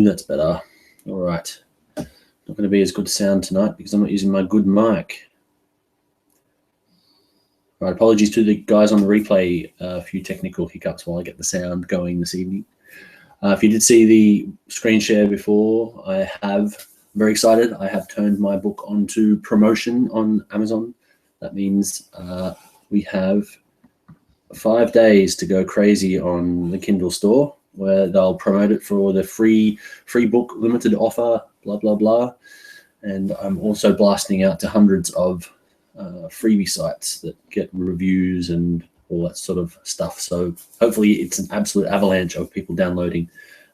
That's better. All right. Not going to be as good sound tonight because I'm not using my good mic. All right, apologies to the guys on the replay. A few technical hiccups while I get the sound going this evening. If you did see the screen share before, I'm very excited. I have turned my book onto promotion on Amazon. That means we have 5 days to go crazy on the Kindle store, where they'll promote it for the free book limited offer, blah, blah, blah. And I'm also blasting out to hundreds of freebie sites that get reviews and all that sort of stuff. So hopefully it's an absolute avalanche of people downloading.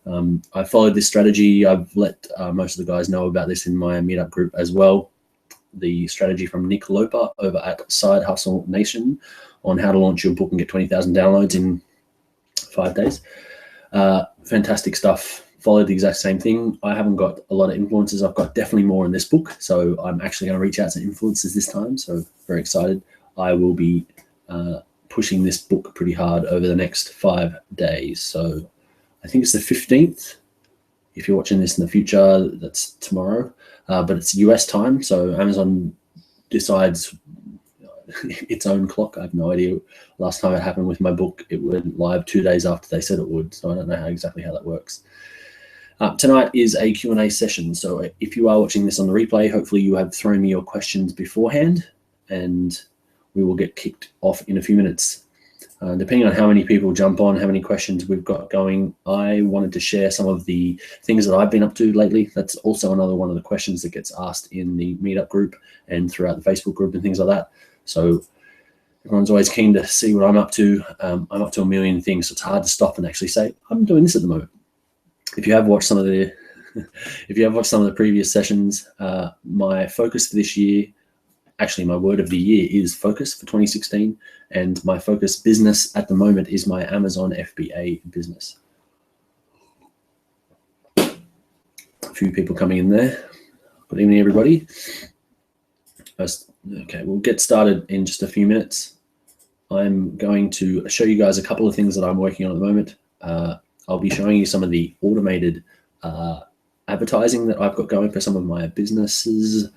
I followed this strategy. I've let most of the guys know about this in my meetup group as well. The strategy from Nick Loper over at Side Hustle Nation on how to launch your book and get 20,000 downloads in 5 days. Fantastic stuff. Followed the exact same thing. I haven't got a lot of influencers. I've got definitely more in this book. So I'm actually going to reach out to influencers this time. So very excited. I will be pushing this book pretty hard over the next 5 days. So I think it's the 15th. If you're watching this in the future, that's tomorrow. But it's US time. So Amazon decides its own clock. I have no idea. Last time it happened with my book, it went live 2 days after they said it would. So I don't know exactly how that works. Tonight is a Q&A session. So if you are watching this on the replay, hopefully you have thrown me your questions beforehand, and we will get kicked off in a few minutes. Depending on how many people jump on, how many questions we've got going, I wanted to share some of the things that I've been up to lately. That's also another one of the questions that gets asked in the meetup group and throughout the Facebook group and things like that. So everyone's always keen to see what I'm up to. I'm up to a million things, so it's hard to stop and actually say, I'm doing this at the moment. If you have watched some of the previous sessions, my focus for this year, actually my word of the year is focus for 2016, and my focus business at the moment is my Amazon FBA business. A few people coming in there. Good evening, everybody. Okay, we'll get started in just a few minutes. I'm going to show you guys a couple of things that I'm working on at the moment. I'll be showing you some of the automated advertising that I've got going for some of my businesses.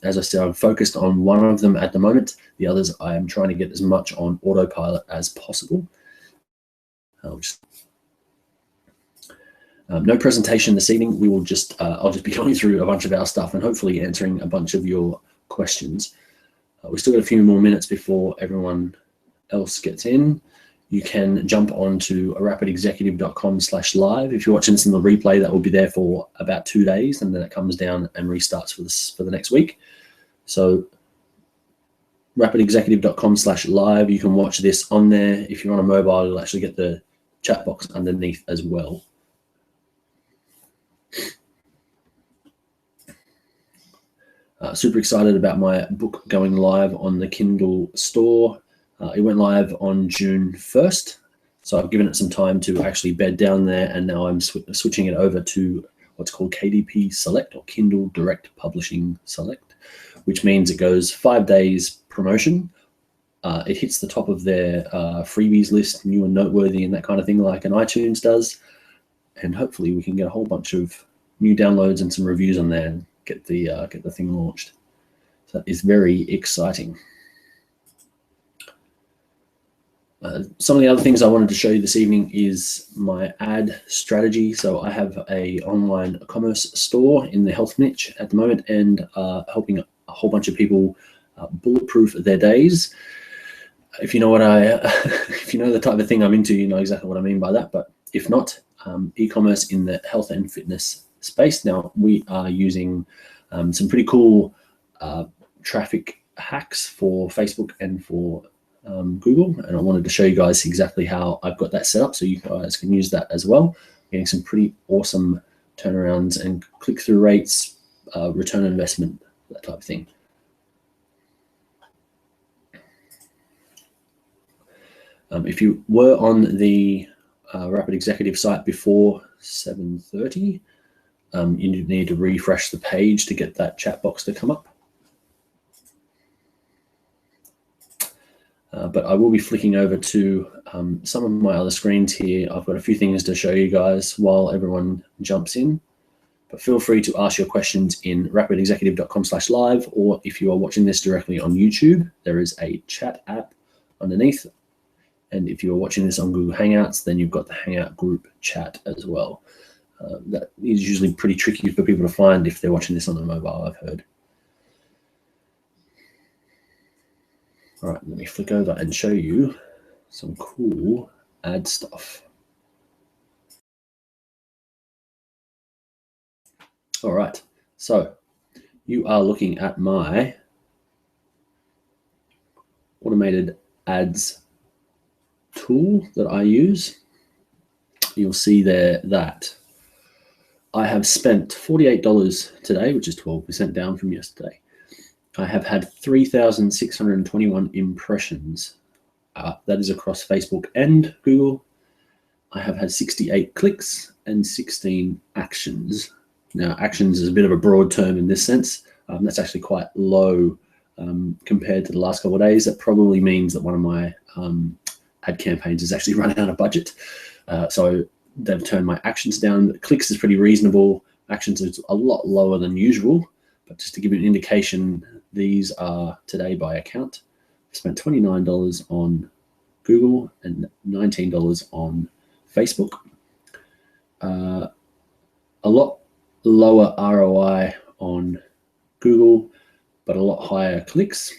As I said, I'm focused on one of them at the moment. The others, I am trying to get as much on autopilot as possible. No presentation this evening. We will just, I'll just be going through a bunch of our stuff and hopefully answering a bunch of your questions. We've still got a few more minutes before everyone else gets in. You can jump onto rapidexecutive.com/live. If you're watching this in the replay, that will be there for about 2 days, and then it comes down and restarts for the next week. So rapidexecutive.com/live, you can watch this on there. If you're on a mobile, you'll actually get the chat box underneath as well. Super excited about my book going live on the Kindle store. It went live on June 1st, so I've given it some time to actually bed down there, and now I'm switching it over to what's called KDP Select, or Kindle Direct Publishing Select, which means it goes 5 days promotion. It hits the top of their freebies list, new and noteworthy and that kind of thing, like an iTunes does, and hopefully we can get a whole bunch of new downloads and some reviews on there and get the thing launched. So that is very exciting. Some of the other things I wanted to show you this evening is my ad strategy. So I have a online commerce store in the health niche at the moment, and helping a whole bunch of people bulletproof their days. If you know if you know the type of thing I'm into, you know exactly what I mean by that. But if not, e-commerce in the health and fitness space. Now we are using some pretty cool traffic hacks for Facebook and for Google, and I wanted to show you guys exactly how I've got that set up so you guys can use that as well. Getting some pretty awesome turnarounds and click-through rates, return on investment, that type of thing. If you were on the Rapid Executive site before 7:30, you need to refresh the page to get that chat box to come up. But I will be flicking over to some of my other screens here. I've got a few things to show you guys while everyone jumps in. But feel free to ask your questions in rapidexecutive.com/live, or if you are watching this directly on YouTube, there is a chat app underneath. And if you're watching this on Google Hangouts, then you've got the Hangout group chat as well. That is usually pretty tricky for people to find if they're watching this on a mobile, I've heard. All right, let me flick over and show you some cool ad stuff. All right, so you are looking at my automated ads tool that I use. You'll see there that I have spent $48 today, which is 12% down from yesterday. I have had 3,621 impressions. That is across Facebook and Google. I have had 68 clicks and 16 actions. Now, actions is a bit of a broad term in this sense. That's actually quite low compared to the last couple of days. That probably means that one of my ad campaigns has actually run out of budget. So they've turned my actions down. Clicks is pretty reasonable. Actions is a lot lower than usual. But just to give you an indication, these are today by account. I spent $29 on Google and $19 on Facebook. A lot lower ROI on Google, but a lot higher clicks.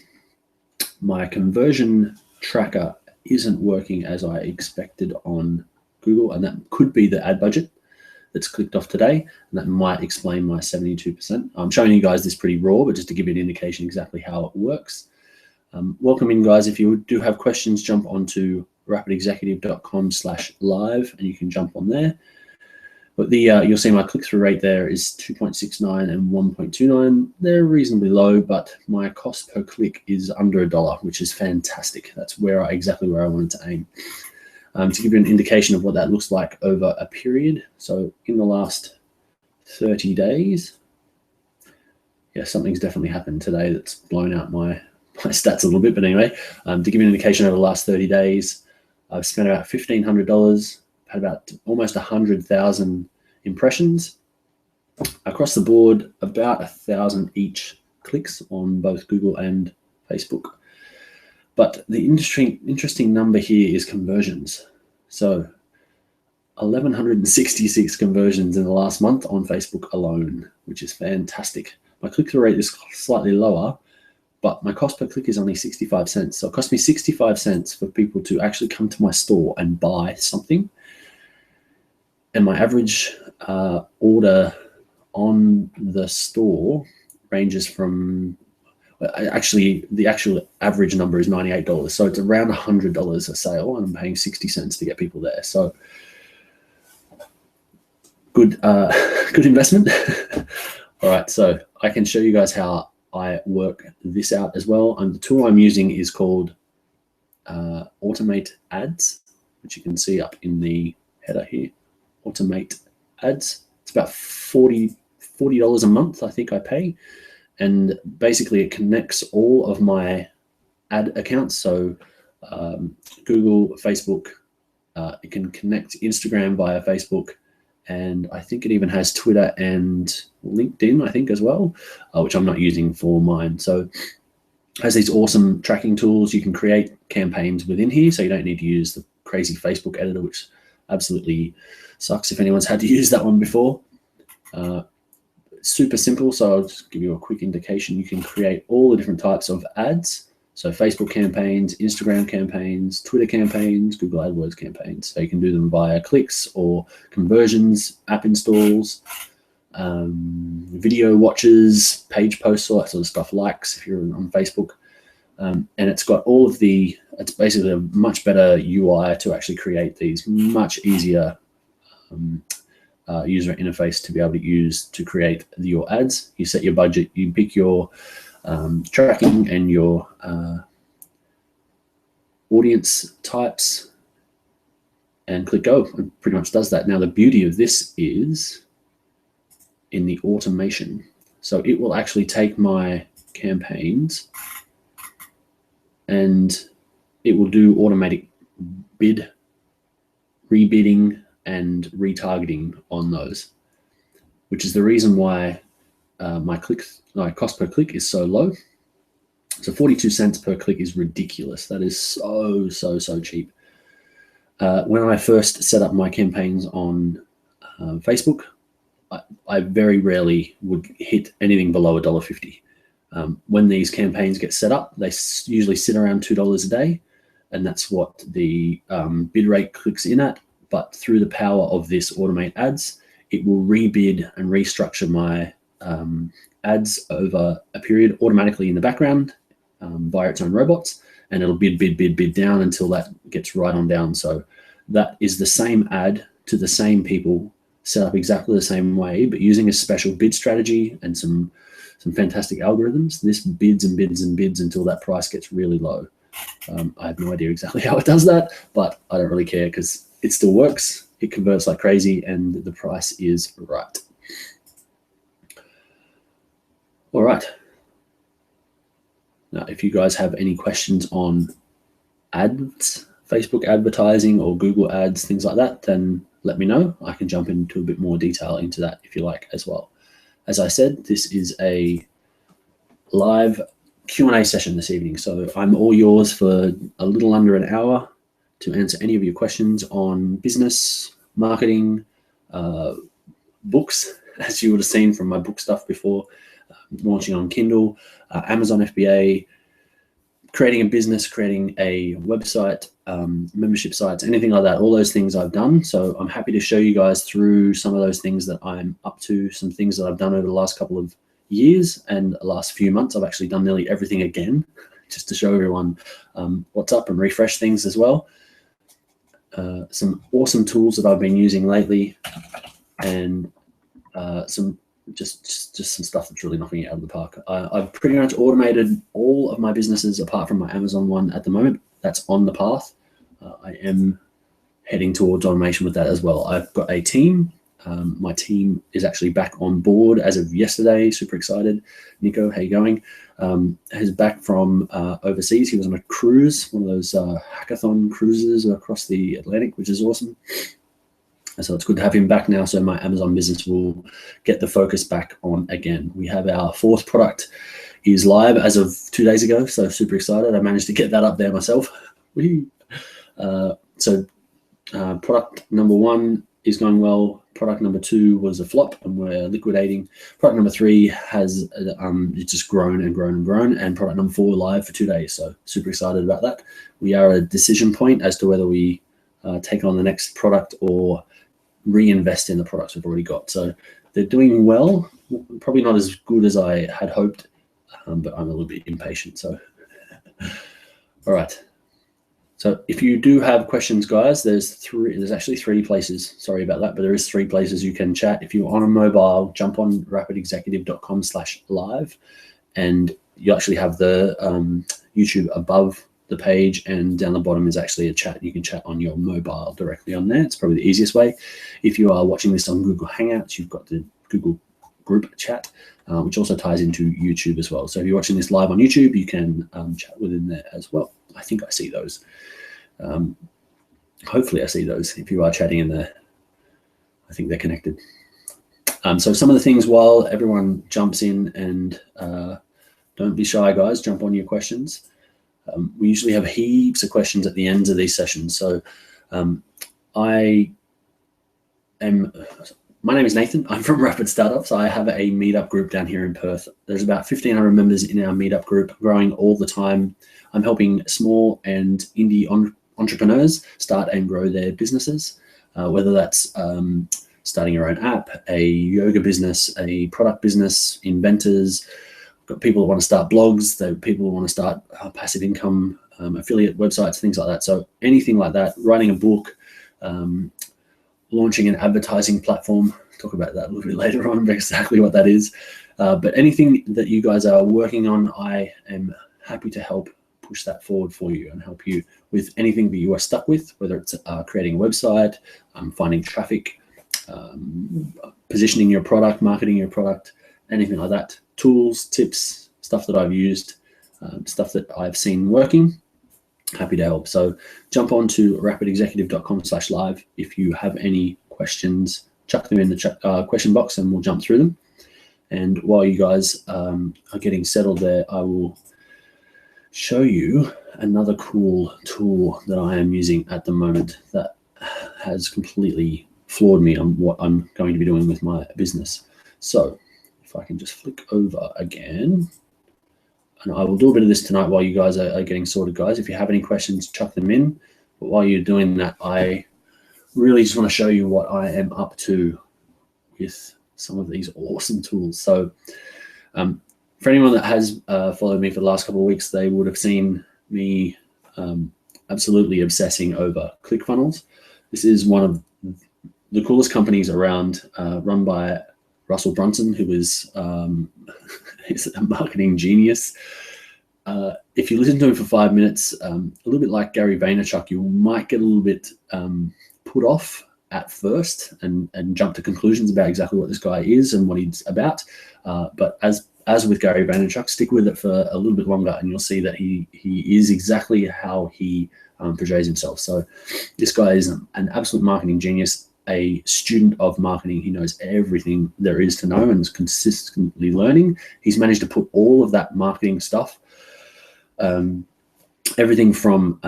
My conversion tracker isn't working as I expected on Google, and that could be the ad budget that's clicked off today, and that might explain my 72%. I'm showing you guys this pretty raw, but just to give you an indication exactly how it works. Welcome in, guys. If you do have questions, jump onto rapidexecutive.com/live, and you can jump on there. But you'll see my click-through rate there is 2.69 and 1.29. They're reasonably low, but my cost per click is under $1, which is fantastic. That's exactly where I wanted to aim. To give you an indication of what that looks like over a period. So in the last 30 days, yeah, something's definitely happened today that's blown out my stats a little bit. But anyway, to give you an indication over the last 30 days, I've spent about $1,500, had about almost 100,000 impressions across the board, about 1,000 each clicks on both Google and Facebook. But the interesting number here is conversions. So 1,166 conversions in the last month on Facebook alone, which is fantastic. My click-through rate is slightly lower, but my cost per click is only 65 cents. So it cost me 65 cents for people to actually come to my store and buy something. And my average order on the store ranges from, actually, the actual average number is $98. So it's around $100 a sale, and I'm paying 60 cents to get people there. So good, good investment. All right, so I can show you guys how I work this out as well. And the tool I'm using is called Automate Ads, which you can see up in the header here. Automate Ads. It's about $40 a month, I think I pay. And basically it connects all of my ad accounts. So Google, Facebook, it can connect Instagram via Facebook, and I think it even has Twitter and LinkedIn, I think, as well, which I'm not using for mine. So it has these awesome tracking tools. You can create campaigns within here, so you don't need to use the crazy Facebook editor, which absolutely sucks if anyone's had to use that one before. Super simple, so I'll just give you a quick indication. You can create all the different types of ads. So Facebook campaigns, Instagram campaigns, Twitter campaigns, Google AdWords campaigns. So you can do them via clicks or conversions, app installs, video watches, page posts, all that sort of stuff, likes if you're on Facebook. And it's got all of the, it's basically a much better UI to actually create these, much easier user interface to be able to use to create your ads. You set your budget, you pick your tracking and your audience types, and click go. It pretty much does that. Now the beauty of this is in the automation. So it will actually take my campaigns and it will do automatic bid, rebidding, and retargeting on those, which is the reason why my cost per click is so low. So 42 cents per click is ridiculous. That is so cheap. When I first set up my campaigns on Facebook, I very rarely would hit anything below $1.50. When these campaigns get set up, they usually sit around $2 a day, and that's what the bid rate clicks in at. But through the power of this automate ads, it will rebid and restructure my ads over a period automatically in the background via its own robots, and it'll bid down until that gets right on down. So that is the same ad to the same people, set up exactly the same way, but using a special bid strategy and some fantastic algorithms. This bids and bids and bids until that price gets really low. I have no idea exactly how it does that, but I don't really care because it still works. It converts like crazy, and the price is right. All right. Now, if you guys have any questions on ads, Facebook advertising or Google ads, things like that, then let me know. I can jump into a bit more detail into that if you like as well. As I said, this is a live Q&A session this evening, so I'm all yours for a little under an hour to answer any of your questions on business, marketing, books, as you would have seen from my book stuff before, launching on Kindle, Amazon FBA, creating a business, creating a website, membership sites, anything like that. All those things I've done. So I'm happy to show you guys through some of those things that I'm up to, some things that I've done over the last couple of years and the last few months. I've actually done nearly everything again, just to show everyone what's up and refresh things as well. Some awesome tools that I've been using lately, and some just some stuff that's really knocking it out of the park. I've pretty much automated all of my businesses apart from my Amazon one at the moment. That's on the path. I am heading towards automation with that as well. I've got a team. My team is actually back on board as of yesterday. Super excited. Nico, how you going? He's back from overseas. He was on a cruise, one of those hackathon cruises across the Atlantic, which is awesome. So it's good to have him back now. So my Amazon business will get the focus back on again. We have our fourth product is live as of 2 days ago. So super excited. I managed to get that up there myself. Product number 1 is going well. Product number 2 was a flop and we're liquidating. Product number 3 has it's just grown and grown and grown. And product number 4 live for 2 days. So super excited about that. We are at a decision point as to whether we take on the next product or reinvest in the products we've already got. So they're doing well, probably not as good as I had hoped, but I'm a little bit impatient. So, all right. So if you do have questions, guys, there's actually 3 places. Sorry about that, but there is 3 places you can chat. If you're on a mobile, jump on rapidexecutive.com/live, and you actually have the YouTube above the page, and down the bottom is actually a chat. You can chat on your mobile directly on there. It's probably the easiest way. If you are watching this on Google Hangouts, you've got the Google group chat, which also ties into YouTube as well. So if you're watching this live on YouTube, you can chat within there as well. I think I see those. Hopefully I see those. If you are chatting in there, I think they're connected. So some of the things while everyone jumps in, and don't be shy, guys, jump on your questions. We usually have heaps of questions at the ends of these sessions. So my name is Nathan. I'm from Rapid Startups. I have a meetup group down here in Perth. There's about 1,500 members in our meetup group, growing all the time. I'm helping small and indie entrepreneurs start and grow their businesses, whether that's starting your own app, a yoga business, a product business, inventors. Got people that want to start blogs, people who want to start passive income, affiliate websites, things like that. So anything like that, writing a book, launching an advertising platform. Talk about that a little bit later on, exactly what that is. But anything that you guys are working on, I am happy to help push that forward for you and help you with anything that you are stuck with, whether it's creating a website, finding traffic, positioning your product, marketing your product, anything like that. Tools, tips, stuff that I've used, stuff that I've seen working. happy to help. So jump on to rapidexecutive.com/live. If you have any questions, chuck them in the question box and we'll jump through them. And while you guys are getting settled there, I will show you another cool tool that I am using at the moment that has completely floored me on what I'm going to be doing with my business. So if I can just flick over again, and I will do a bit of this tonight while you guys are getting sorted, guys. If you have any questions, chuck them in. But while you're doing that, I really just want to show you what I am up to with some of these awesome tools. So for anyone that has followed me for the last couple of weeks, they would have seen me absolutely obsessing over ClickFunnels. This is one of the coolest companies around, run by Russell Brunson, who is he's a marketing genius. If you listen to him for 5 minutes, a little bit like Gary Vaynerchuk, you might get a little bit put off at first and jump to conclusions about exactly what this guy is and what he's about. But as with Gary Vaynerchuk, stick with it for a little bit longer and you'll see that he is exactly how he portrays himself. So this guy is an absolute marketing genius, a student of marketing. He knows everything there is to know and is consistently learning. He's managed to put all of that marketing stuff, everything from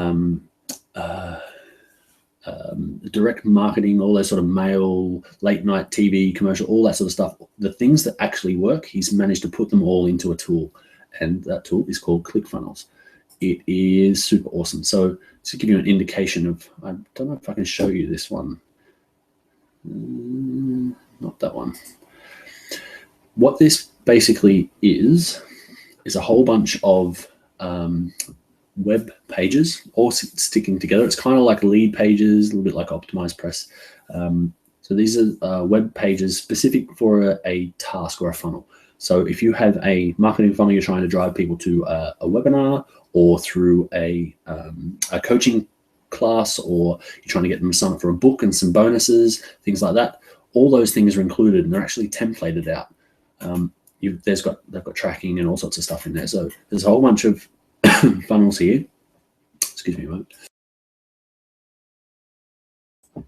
direct marketing, all those sort of mail, late night TV commercial, all that sort of stuff, the things that actually work, he's managed to put them all into a tool. And that tool is called ClickFunnels. It is super awesome. So to give you an indication of, I don't know if I can show you this one. Not that one. What this basically is a whole bunch of web pages all sticking together. It's kind of like lead pages, a little bit like optimized press. So these are web pages specific for a task or a funnel. So if you have a marketing funnel, you're trying to drive people to a webinar or through a coaching class, or you're trying to get them to sign up for a book and some bonuses, things like that. All those things are included and they're actually templated out. They've got tracking and all sorts of stuff in there. So there's a whole bunch of funnels here. Excuse me a moment. All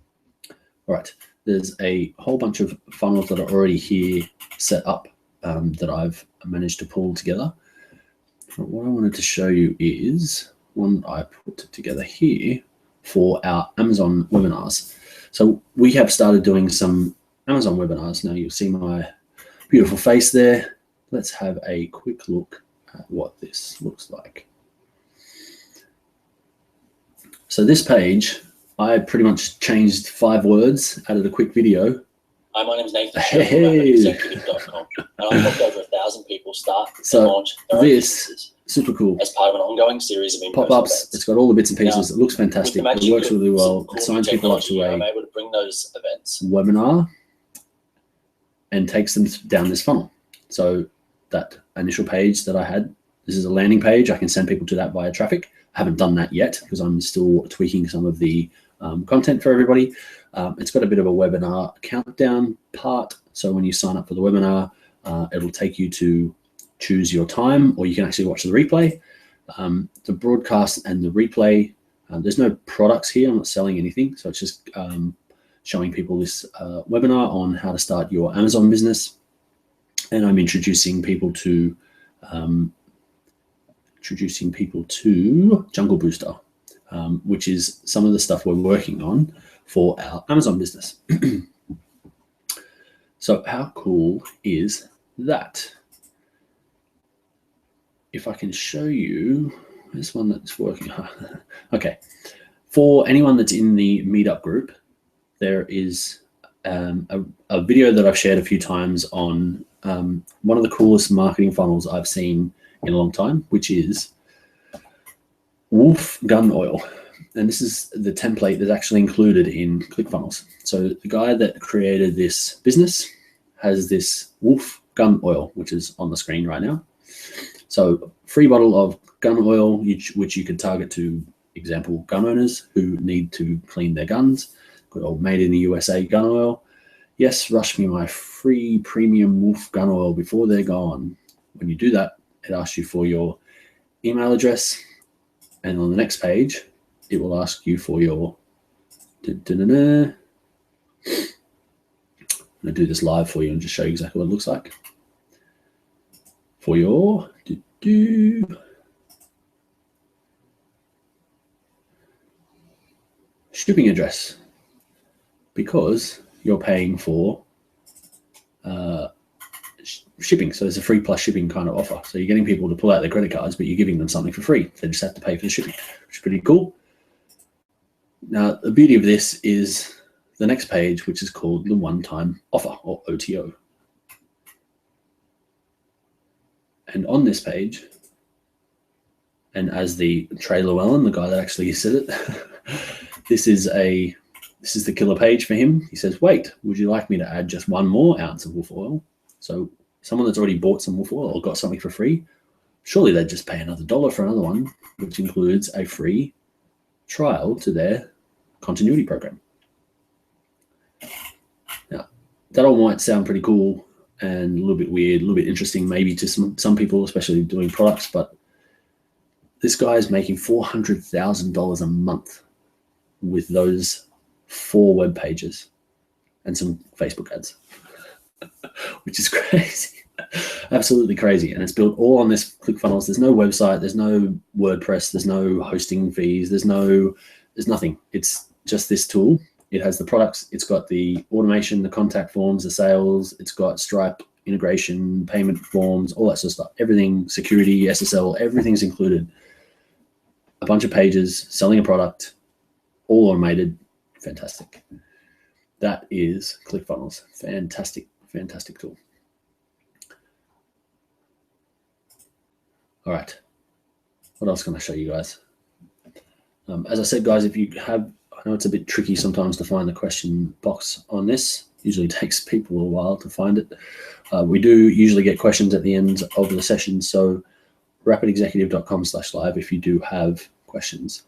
right, there's a whole bunch of funnels that are already here set up that I've managed to pull together. But what I wanted to show you is one I put together here for our Amazon webinars. So we have started doing some Amazon webinars. Now you'll see my beautiful face there. Let's have a quick look at what this looks like. So this page, I pretty much changed 5 words, added a quick video. Hi, my name is Nathan from rapidexecutive.com, and I've helped over 1,000 people start and launch their own businesses. Super cool. As part of an ongoing series of pop-ups. events. It's got all the bits and pieces. It looks fantastic. It works really well. It signs people up to I'm able to bring those events webinar and takes them down this funnel. So that initial page that I had, this is a landing page. I can send people to that via traffic. I haven't done that yet because I'm still tweaking some of the content for everybody. It's got a bit of a webinar countdown part. So when you sign up for the webinar, it'll take you to choose your time, or you can actually watch the replay. The broadcast and the replay, there's no products here. I'm not selling anything. So it's just showing people this webinar on how to start your Amazon business. And I'm introducing people to Jungle Booster, which is some of the stuff we're working on for our Amazon business. So how cool is that? If I can show you this one that's working. Okay, for anyone that's in the meetup group, there is a video that I've shared a few times on one of the coolest marketing funnels I've seen in a long time, which is wolf gun oil. And this is the template that's actually included in ClickFunnels. So the guy that created this business has this wolf gun oil, which is on the screen right now. So free bottle of gun oil, which you can target to, example, gun owners who need to clean their guns. Good old made in the USA gun oil. Yes, rush me my free premium wolf gun oil before they're gone. When you do that, it asks you for your email address, And on the next page, it will ask you for your, I'm going to do this live for you and just show you exactly what it looks like. For your shipping address, because you're paying for shipping. So it's a free plus shipping kind of offer. So you're getting people to pull out their credit cards, but you're giving them something for free. They just have to pay for the shipping, which is pretty cool. Now, the beauty of this is the next page, which is called the one-time offer, or OTO. And on this page, and as the Trey Llewellyn, the guy that actually said it, this is the killer page for him. He says, wait, would you like me to add just 1 more ounce of wolf oil? So someone that's already bought some wolf oil or got something for free, surely they'd just pay another $1 for another one, which includes a free trial to their continuity program. Now, that all might sound pretty cool and a little bit weird, a little bit interesting maybe to some people, especially doing products, but this guy is making $400,000 a month with those 4 web pages and some Facebook ads, which is crazy. Absolutely crazy. And it's built all on this ClickFunnels. There's no website, there's no WordPress, there's no hosting fees, there's nothing. It's just this tool. It has the products, it's got the automation, the contact forms, the sales, it's got Stripe integration, payment forms, all that sort of stuff. Everything, security, SSL, everything's included. A bunch of pages, selling a product, all automated. Fantastic. That is ClickFunnels. Fantastic, fantastic tool. All right. What else can I show you guys? As I said, guys, if you have, I know it's a bit tricky sometimes to find the question box on this. Usually takes people a while to find it. We do usually get questions at the end of the session. So rapidexecutive.com/live if you do have questions.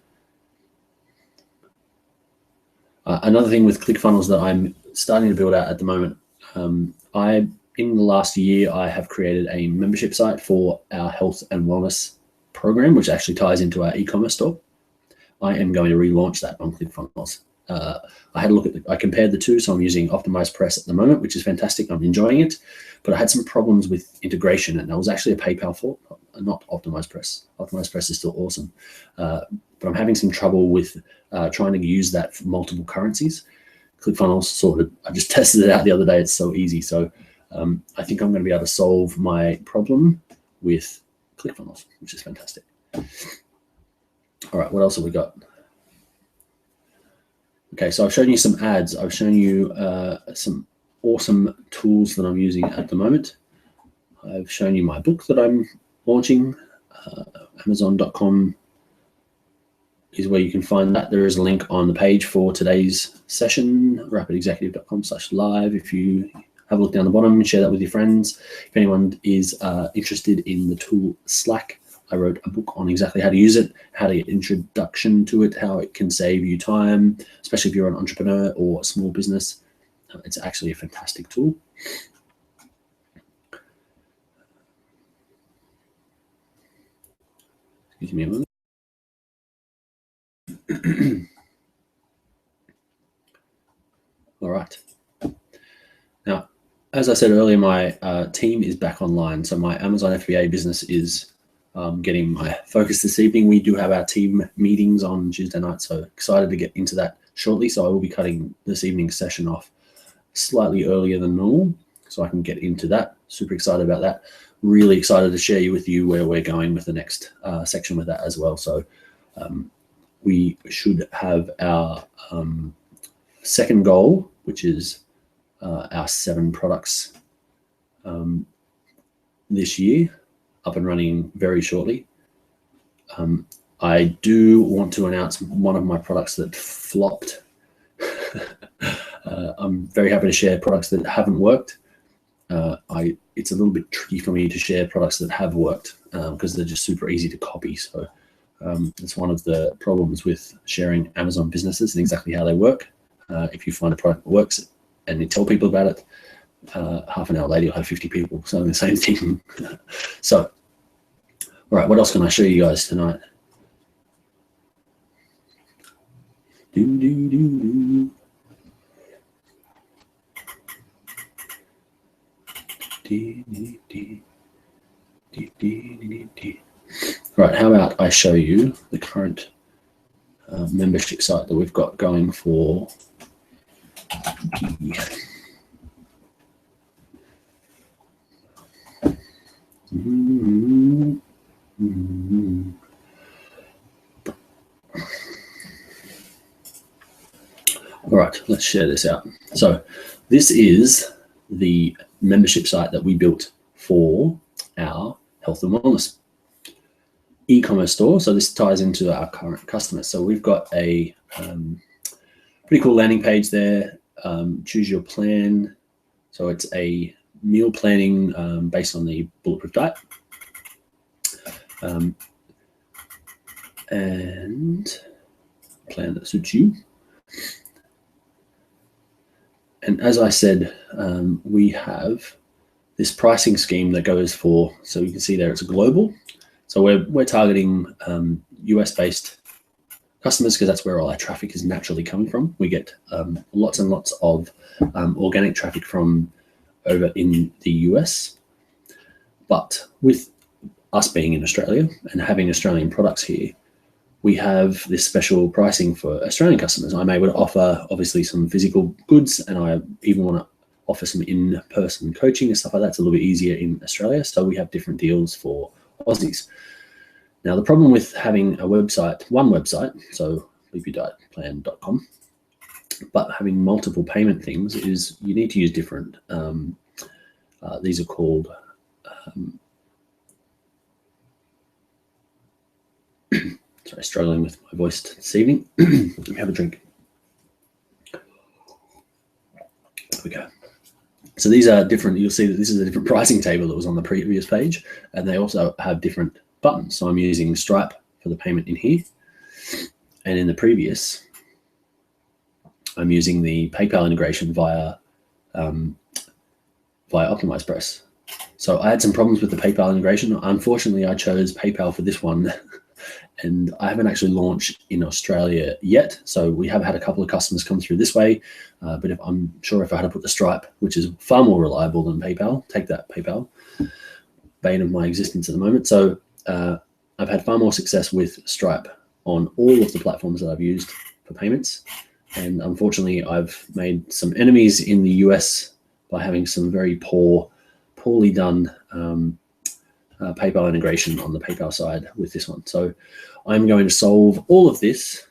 Another thing with ClickFunnels that I'm starting to build out at the moment, in the last year, I have created a membership site for our health and wellness program, which actually ties into our e-commerce store. I am going to relaunch that on ClickFunnels. I had a look at I compared the two, so I'm using Optimized Press at the moment, which is fantastic. I'm enjoying it, but I had some problems with integration, and that was actually a PayPal fault, not Optimized Press. Optimized Press is still awesome, but I'm having some trouble with trying to use that for multiple currencies. ClickFunnels sorted. I just tested it out the other day. It's so easy. So I think I'm going to be able to solve my problem with ClickFunnels, which is fantastic. All right, what else have we got? Okay, so I've shown you some ads. I've shown you some awesome tools that I'm using at the moment. I've shown you my book that I'm launching. Amazon.com is where you can find that. There is a link on the page for today's session, rapidexecutive.com/live. If you have a look down the bottom and share that with your friends. If anyone is interested in the tool Slack, I wrote a book on exactly how to use it, how to get introduction to it, how it can save you time, especially if you're an entrepreneur or a small business. It's actually a fantastic tool. Excuse me a moment. All right. Now, as I said earlier, my team is back online. So my Amazon FBA business is getting my focus this evening. We do have our team meetings on Tuesday night, so excited to get into that shortly. So I will be cutting this evening's session off slightly earlier than normal so I can get into that. Super excited about that. Really excited to share with you where we're going with the next section with that as well. So we should have our second goal, which is our 7 products this year, up and running very shortly. I do want to announce one of my products that flopped. I'm very happy to share products that haven't worked. It's a little bit tricky for me to share products that have worked because they're just super easy to copy. So it's one of the problems with sharing Amazon businesses and exactly how they work. If you find a product that works and you tell people about it, half an hour later you'll have 50 people selling the same thing. So, all right, what else can I show you guys tonight? Right, how about I show you the current membership site that we've got going for All right, let's share this out. So this is the membership site that we built for our health and wellness e-commerce store. So this ties into our current customers. So we've got a pretty cool landing page there. Choose your plan. So it's a meal planning based on the bulletproof diet. And plan that suits you. And as I said, we have this pricing scheme that goes for, so you can see there it's a global. So we're targeting US-based customers because that's where all our traffic is naturally coming from. We get lots and lots of organic traffic from over in the US. But with us being in Australia and having Australian products here, we have this special pricing for Australian customers. I'm able to offer obviously some physical goods, and I even want to offer some in-person coaching and stuff like that. It's a little bit easier in Australia. So we have different deals for Aussies. Now, the problem with having a website, one website, so bpdietplan.com, but having multiple payment things is you need to use different, these are called, sorry, struggling with my voice this evening. Let me have a drink. There we go. So these are different. You'll see that this is a different pricing table that was on the previous page, and they also have different buttons. So I'm using Stripe for the payment in here, and in the previous, I'm using the PayPal integration via OptimizePress. So I had some problems with the PayPal integration. Unfortunately, I chose PayPal for this one. And I haven't actually launched in Australia yet. So we have had a couple of customers come through this way. But I'm sure if I had to put the Stripe, which is far more reliable than PayPal, take that PayPal, bane of my existence at the moment. So I've had far more success with Stripe on all of the platforms that I've used for payments. And unfortunately, I've made some enemies in the US by having some very poorly done PayPal integration on the PayPal side with this one. So I'm going to solve all of this,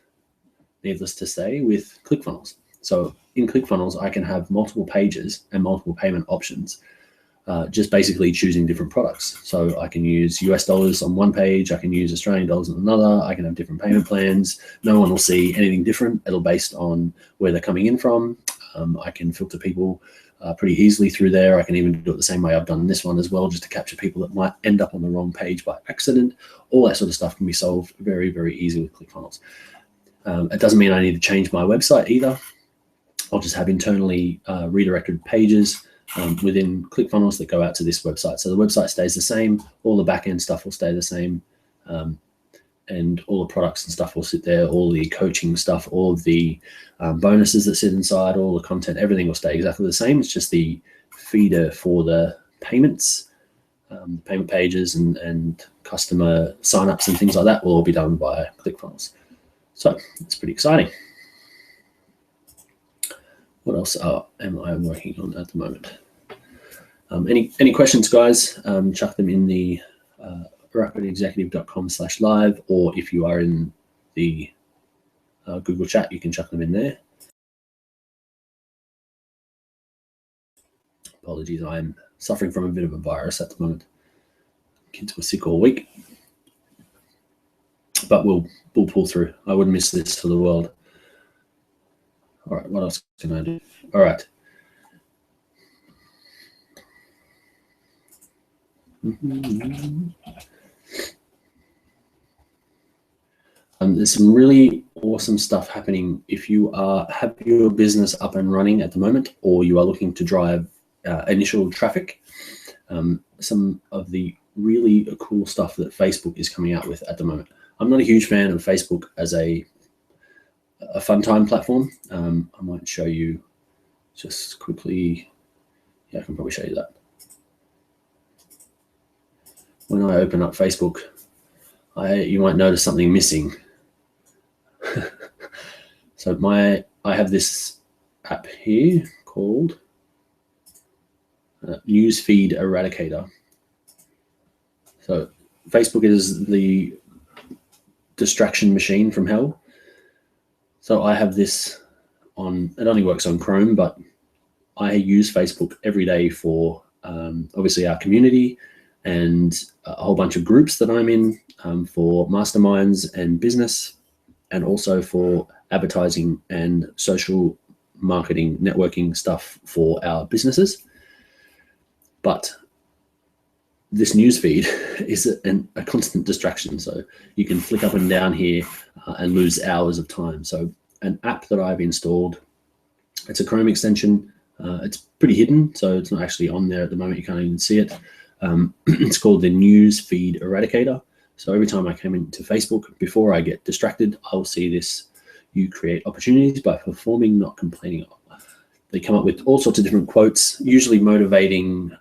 needless to say, with ClickFunnels. So in ClickFunnels, I can have multiple pages and multiple payment options, just basically choosing different products. So I can use US dollars on one page, I can use Australian dollars on another, I can have different payment plans. No one will see anything different. It'll based on where they're coming in from. I can filter people pretty easily through there. I can even do it the same way I've done this one as well, just to capture people that might end up on the wrong page by accident. All that sort of stuff can be solved very, very easy with ClickFunnels. It doesn't mean I need to change my website either. I'll just have internally redirected pages within ClickFunnels that go out to this website. So the website stays the same, all the back-end stuff will stay the same, and all the products and stuff will sit there, all the coaching stuff, all of the bonuses that sit inside, all the content, everything will stay exactly the same. It's just the feeder for the payments, payment pages and customer signups and things like that will all be done by ClickFunnels. So it's pretty exciting. What else am I working on at the moment? Any questions, guys? Chuck them in the rapidexecutive.com/live, or if you are in the Google chat, you can chuck them in there. Apologies, I'm suffering from a bit of a virus at the moment. Kids were sick all week, but we'll pull through. I wouldn't miss this for the world. All right, what else can I do? All right. There's some really awesome stuff happening if you have your business up and running at the moment, or you are looking to drive initial traffic. Some of the really cool stuff that Facebook is coming out with at the moment. I'm not a huge fan of Facebook as a a fun time platform. I might show you just quickly. Yeah, I can probably show you that. When I open up Facebook, you might notice something missing. So I have this app here called Newsfeed Eradicator. So Facebook is the distraction machine from hell. So I have this on, it only works on Chrome, but I use Facebook every day for obviously our community and a whole bunch of groups that I'm in, for masterminds and business, and also for advertising and social marketing, networking stuff for our businesses. But this newsfeed is a constant distraction. So you can flick up and down here and lose hours of time. So an app that I've installed, it's a Chrome extension. It's pretty hidden, so it's not actually on there at the moment. You can't even see it. It's called the Newsfeed Eradicator. So every time I come into Facebook, before I get distracted, I'll see this: you create opportunities by performing, not complaining. They come up with all sorts of different quotes, usually motivating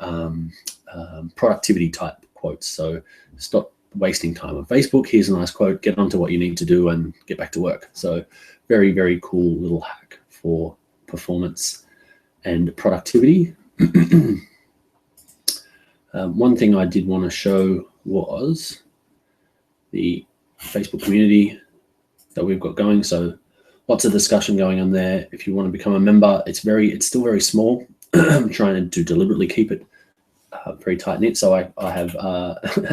productivity type quotes. So stop wasting time on Facebook. Here's a nice quote, get onto what you need to do and get back to work. So very, very cool little hack for performance and productivity. One thing I did want to show was the Facebook community that we've got going. So lots of discussion going on there. If you want to become a member, it's still very small. I'm trying to deliberately keep it very tight knit, so I have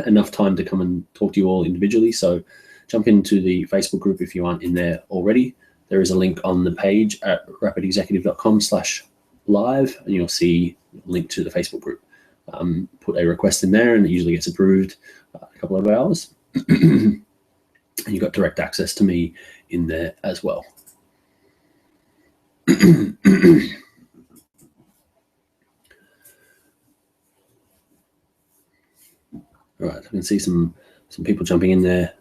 enough time to come and talk to you all individually. So jump into the Facebook group if you aren't in there already. There is a link on the page at rapidexecutive.com/live, and you'll see a link to the Facebook group. Put a request in there, and it usually gets approved a couple of hours. And you've got direct access to me in there as well. All right, I can see some people jumping in there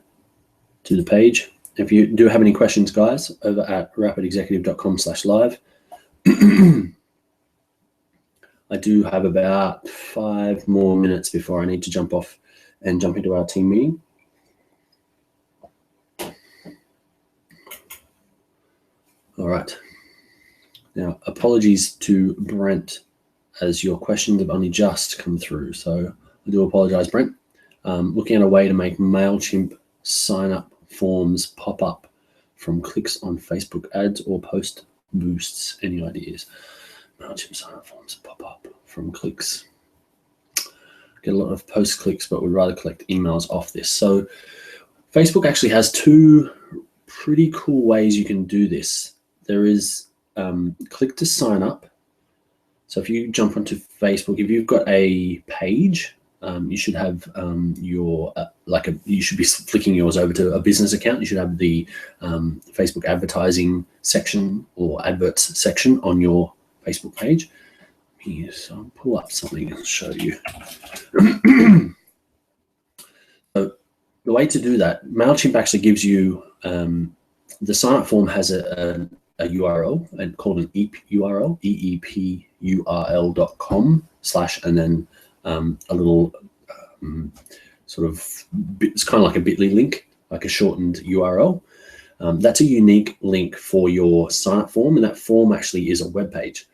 to the page. If you do have any questions, guys, over at rapidexecutive.com/live. I do have about 5 more minutes before I need to jump off and jump into our team meeting. All right. Now, apologies to Brent, as your questions have only just come through. So I do apologize, Brent. Looking at a way to make MailChimp sign-up forms pop up from clicks on Facebook ads or post boosts. Any ideas? MailChimp sign-up forms pop up from clicks. Get a lot of post clicks, but we'd rather collect emails off this. So Facebook actually has 2 pretty cool ways you can do this. There is click to sign up. So if you jump onto Facebook, if you've got a page, you should have your you should be flicking yours over to a business account. You should have the Facebook advertising section or adverts section on your Facebook page. So I'll pull up something and show you. So the way to do that, MailChimp actually gives you the sign up form has a URL and called an EEP URL, eepurl.com/ and then a little sort of, it's kind of like a bit.ly link, like a shortened URL. That's a unique link for your sign up form, and that form actually is a web page.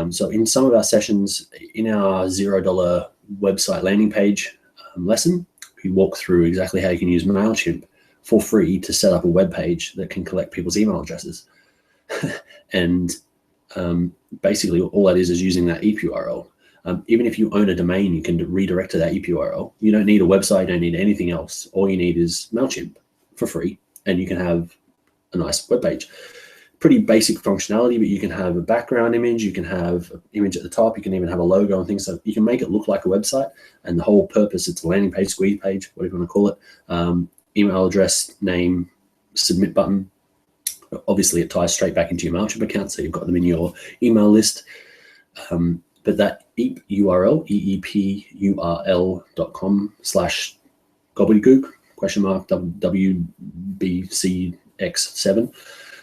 So in some of our sessions, in our $0 website landing page lesson, we walk through exactly how you can use MailChimp for free to set up a web page that can collect people's email addresses. And basically all that is using that EEP URL. Even if you own a domain, you can redirect to that EEP URL. You don't need a website, you don't need anything else. All you need is MailChimp for free, and you can have a nice web page. Pretty basic functionality, but you can have a background image, you can have an image at the top, you can even have a logo and things. So you can make it look like a website, and the whole purpose, it's a landing page, squeeze page, whatever you want to call it. Email address, name, submit button. Obviously it ties straight back into your MailChimp account, so you've got them in your email list. But that EEP URL, eepurl.com/gobbledygook, WBCX7.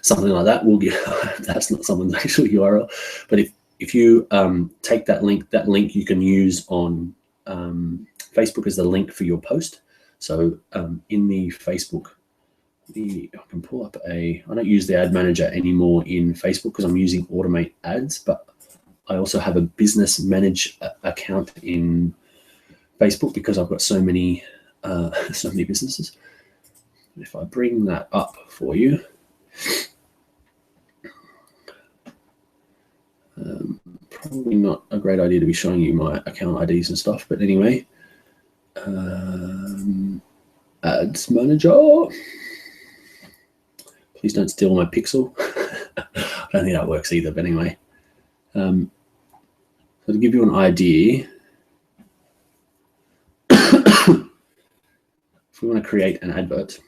something like that will get, that's not someone's actual URL, but if you take that link you can use on Facebook as the link for your post. So in the Facebook, I can pull up I don't use the ad manager anymore in Facebook because I'm using automate ads, but I also have a business manage account in Facebook because I've got so many businesses. If I bring that up for you, probably not a great idea to be showing you my account IDs and stuff, but anyway, ads manager. Please don't steal my pixel. I don't think that works either, but anyway. So to give you an idea, if we want to create an advert,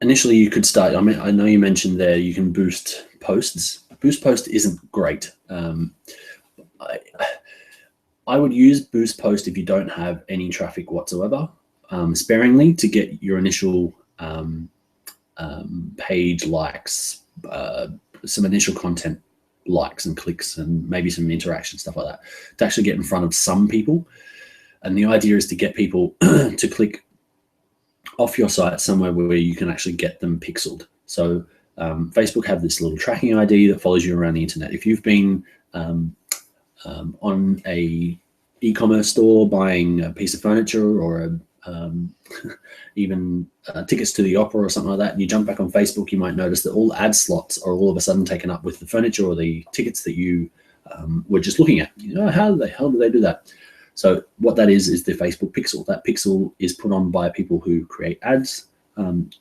initially you could start, I mean, I know you mentioned there you can boost posts. Boost post isn't great. I would use boost post if you don't have any traffic whatsoever, sparingly, to get your initial page likes, some initial content likes and clicks, and maybe some interaction, stuff like that, to actually get in front of some people. And the idea is to get people to click off your site somewhere where you can actually get them pixeled. So Facebook have this little tracking ID that follows you around the internet. If you've been on a e-commerce store buying a piece of furniture or even tickets to the opera or something like that, and you jump back on Facebook, you might notice that all ad slots are all of a sudden taken up with the furniture or the tickets that you were just looking at. You know, how the hell do they do that? So what that is the Facebook pixel. That pixel is put on by people who create ads.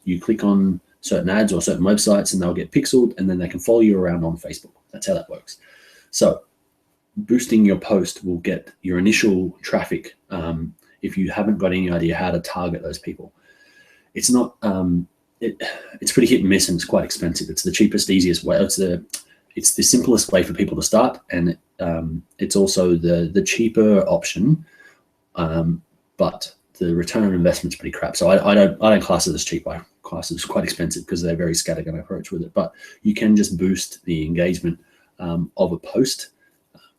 You click on certain ads or certain websites and they'll get pixeled, and then they can follow you around on Facebook. That's how that works. So boosting your post will get your initial traffic if you haven't got any idea how to target those people. It's not, it's pretty hit and miss, and it's quite expensive. It's the cheapest, easiest way. It's the simplest way for people to start, and it's also the cheaper option, but the return on investment is pretty crap. So I don't class it as cheap. I class it as quite expensive because they're very scattergun approach with it. But you can just boost the engagement of a post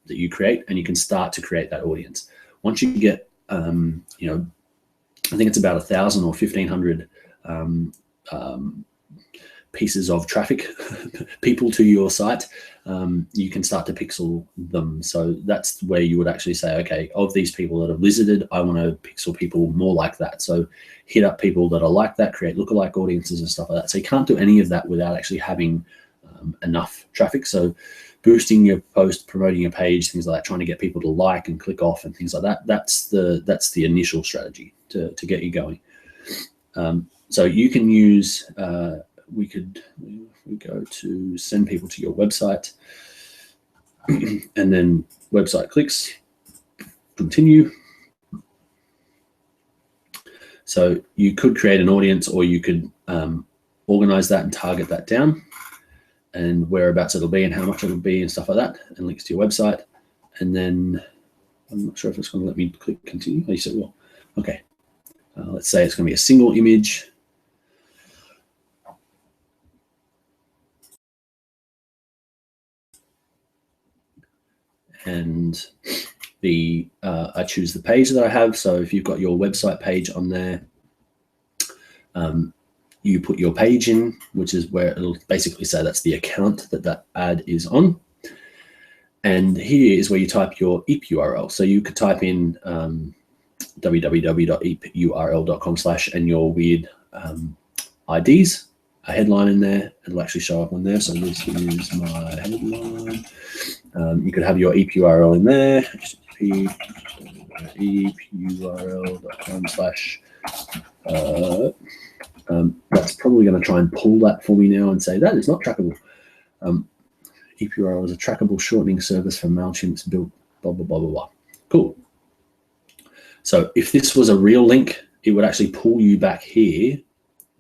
that you create, and you can start to create that audience. Once you get, you know, I think it's about 1,000 or 1,500 pieces of traffic, people to your site, you can start to pixel them. So that's where you would actually say, okay, of these people that have visited, I want to pixel people more like that. So hit up people that are like that, create lookalike audiences and stuff like that. So you can't do any of that without actually having enough traffic. So boosting your post, promoting your page, things like that, trying to get people to like and click off and things like that. That's the initial strategy to get you going. So you can use, we go to send people to your website, and then website clicks, continue. So you could create an audience, or you could organize that and target that down, and whereabouts it'll be and how much it'll be and stuff like that, and links to your website. And then I'm not sure if it's going to let me click continue. Oh, you said, well, okay. Let's say it's going to be a single image. And I choose the page that I have. So if you've got your website page on there, you put your page in, which is where it'll basically say that's the account that ad is on. And here is where you type your EAP URL. So you could type in www.eapurl.com/ and your weird IDs, a headline in there. It'll actually show up on there. So this is my headline. You could have your EAP URL in there, eapurl.com/. That's probably going to try and pull that for me now and say that is not trackable. EAP URL is a trackable shortening service for MailChimp's built blah, blah, blah, blah, blah. Cool. So if this was a real link, it would actually pull you back here,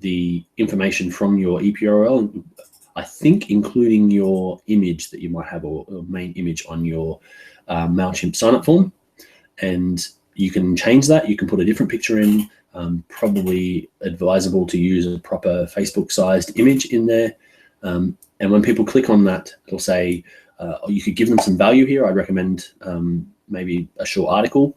the information from your EAP URL, I think including your image that you might have, or main image on your MailChimp sign-up form. And you can change that. You can put a different picture in. Probably advisable to use a proper Facebook-sized image in there. And when people click on that, it'll say, you could give them some value here. I'd recommend maybe a short article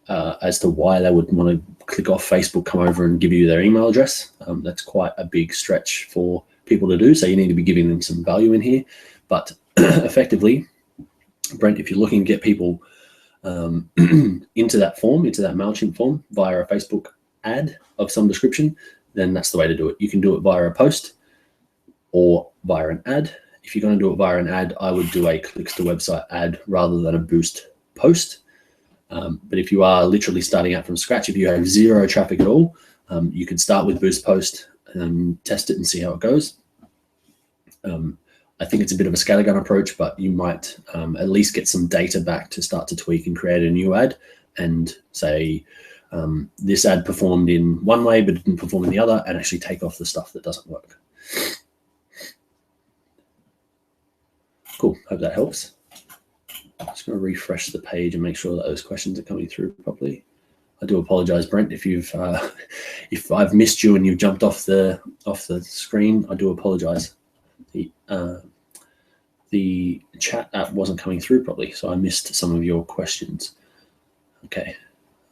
as to why they would want to click off Facebook, come over and give you their email address. That's quite a big stretch for people to do. So you need to be giving them some value in here. But effectively, Brent, if you're looking to get people into that form, into that MailChimp form via a Facebook ad of some description, then that's the way to do it. You can do it via a post or via an ad. If you're going to do it via an ad, I would do a clicks to website ad rather than a boost post. But if you are literally starting out from scratch, if you have zero traffic at all, you could start with boost post and test it and see how it goes. I think it's a bit of a scattergun approach, but you might at least get some data back to start to tweak and create a new ad and say, this ad performed in one way, but didn't perform in the other, and actually take off the stuff that doesn't work. Cool, hope that helps. I'm just going to refresh the page and make sure that those questions are coming through properly. I do apologize, Brent, if you've if I've missed you and you've jumped off the screen. I do apologize. The chat app wasn't coming through properly, so I missed some of your questions. Okay.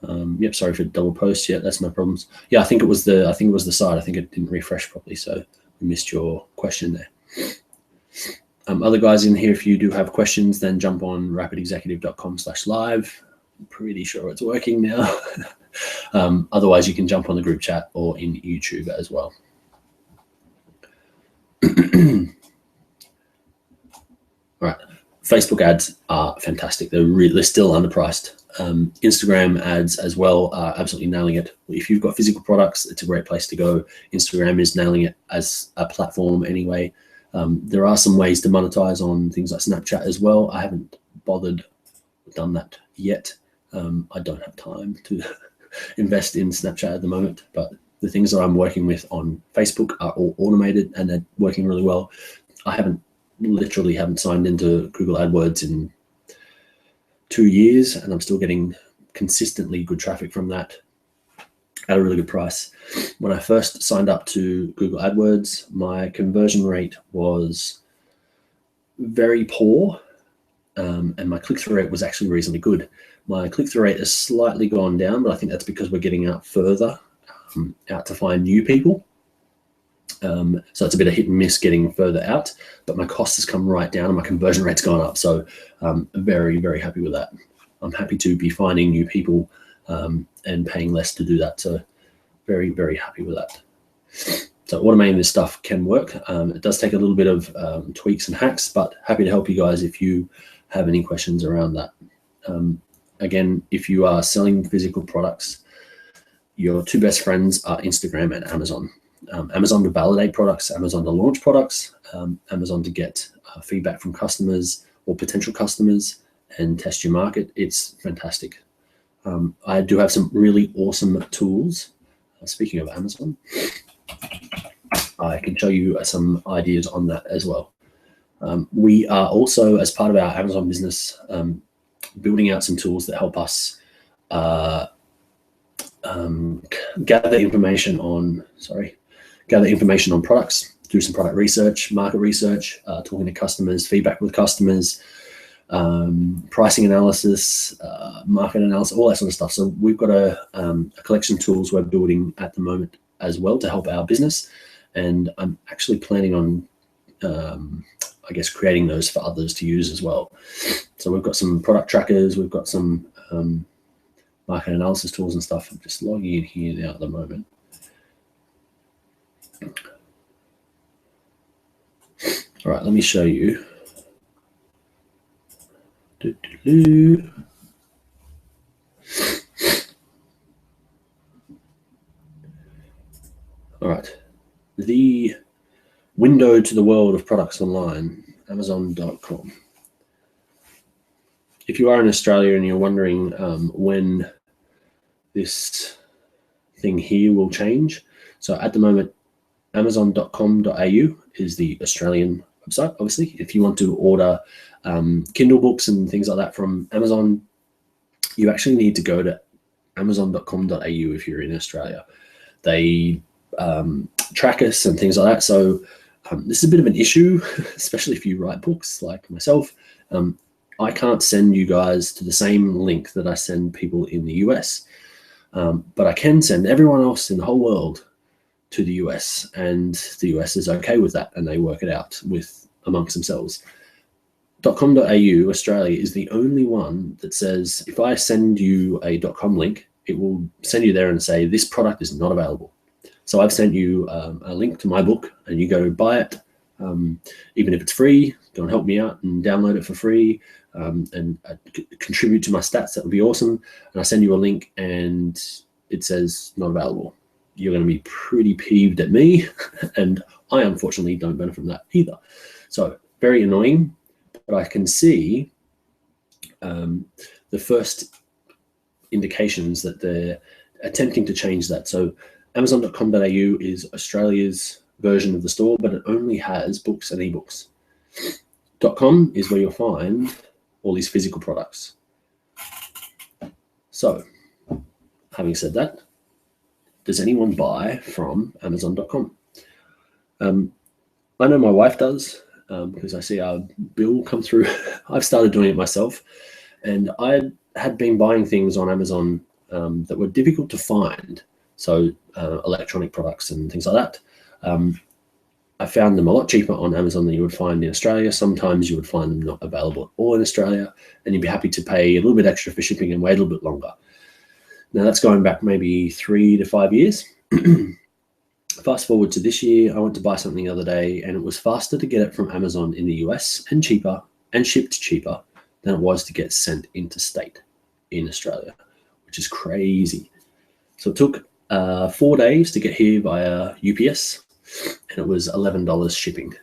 Yep. Sorry for double post. Yeah, that's no problems. Yeah, I think it was the site. I think it didn't refresh properly, so we missed your question there. Other guys in here, if you do have questions, then jump on rapidexecutive.com/live. I'm pretty sure it's working now. Otherwise, you can jump on the group chat or in YouTube as well. All right, Facebook ads are fantastic. They're still underpriced. Instagram ads as well are absolutely nailing it. If you've got physical products, it's a great place to go. Instagram is nailing it as a platform anyway. There are some ways to monetize on things like Snapchat as well. I haven't done that yet. I don't have time to invest in Snapchat at the moment, but the things that I'm working with on Facebook are all automated and they're working really well. I literally haven't signed into Google AdWords in 2 years, and I'm still getting consistently good traffic from that at a really good price. When I first signed up to Google AdWords, my conversion rate was very poor, and my click-through rate was actually reasonably good. My click-through rate has slightly gone down, but I think that's because we're getting out further, out to find new people. So it's a bit of hit and miss getting further out, but my cost has come right down and my conversion rate's gone up. So I'm very, very happy with that. I'm happy to be finding new people and paying less to do that. So very, very happy with that. So automating this stuff can work. It does take a little bit of tweaks and hacks, but happy to help you guys if you have any questions around that. Again, if you are selling physical products, your two best friends are Instagram and Amazon. Amazon to validate products, Amazon to launch products, Amazon to get feedback from customers or potential customers and test your market. It's fantastic. I do have some really awesome tools. Speaking of Amazon, I can show you some ideas on that as well. We are also, as part of our Amazon business, building out some tools that help us gather information on products, do some product research, market research, talking to customers, feedback with customers, pricing analysis, market analysis, all that sort of stuff. So we've got a collection of tools we're building at the moment as well to help our business. And I'm actually planning on, I guess, creating those for others to use as well. So we've got some product trackers, we've got some market analysis tools and stuff. I'm just logging in here now at the moment. All right, let me show you. All right, the window to the world of products online, Amazon.com. If you are in Australia and you're wondering when this thing here will change, so at the moment, Amazon.com.au is the Australian website. Obviously, if you want to order Kindle books and things like that from Amazon, you actually need to go to amazon.com.au if you're in Australia. They track us and things like that. So this is a bit of an issue, especially if you write books like myself. I can't send you guys to the same link that I send people in the US, but I can send everyone else in the whole world to the US, and the US is okay with that, and they work it out with amongst themselves. .com.au Australia is the only one that says if I send you a .com link, it will send you there and say this product is not available. So I've sent you a link to my book, and you go buy it, even if it's free. Go and help me out and download it for free, and contribute to my stats. That would be awesome. And I send you a link, and it says not available. You're going to be pretty peeved at me, and I unfortunately don't benefit from that either. So very annoying. But I can see the first indications that they're attempting to change that. So amazon.com.au is Australia's version of the store, but it only has books and ebooks. .com is where you'll find all these physical products. So having said that, does anyone buy from amazon.com? I know my wife does, because I see our bill come through. I've started doing it myself, and I had been buying things on Amazon that were difficult to find. So electronic products and things like that. I found them a lot cheaper on Amazon than you would find in Australia. Sometimes you would find them not available at all in Australia, and you'd be happy to pay a little bit extra for shipping and wait a little bit longer. Now that's going back maybe 3 to 5 years. Fast forward to this year, I went to buy something the other day, and it was faster to get it from Amazon in the US and cheaper and shipped cheaper than it was to get sent interstate in Australia, which is crazy. So it took 4 days to get here via UPS, and it was $11 shipping.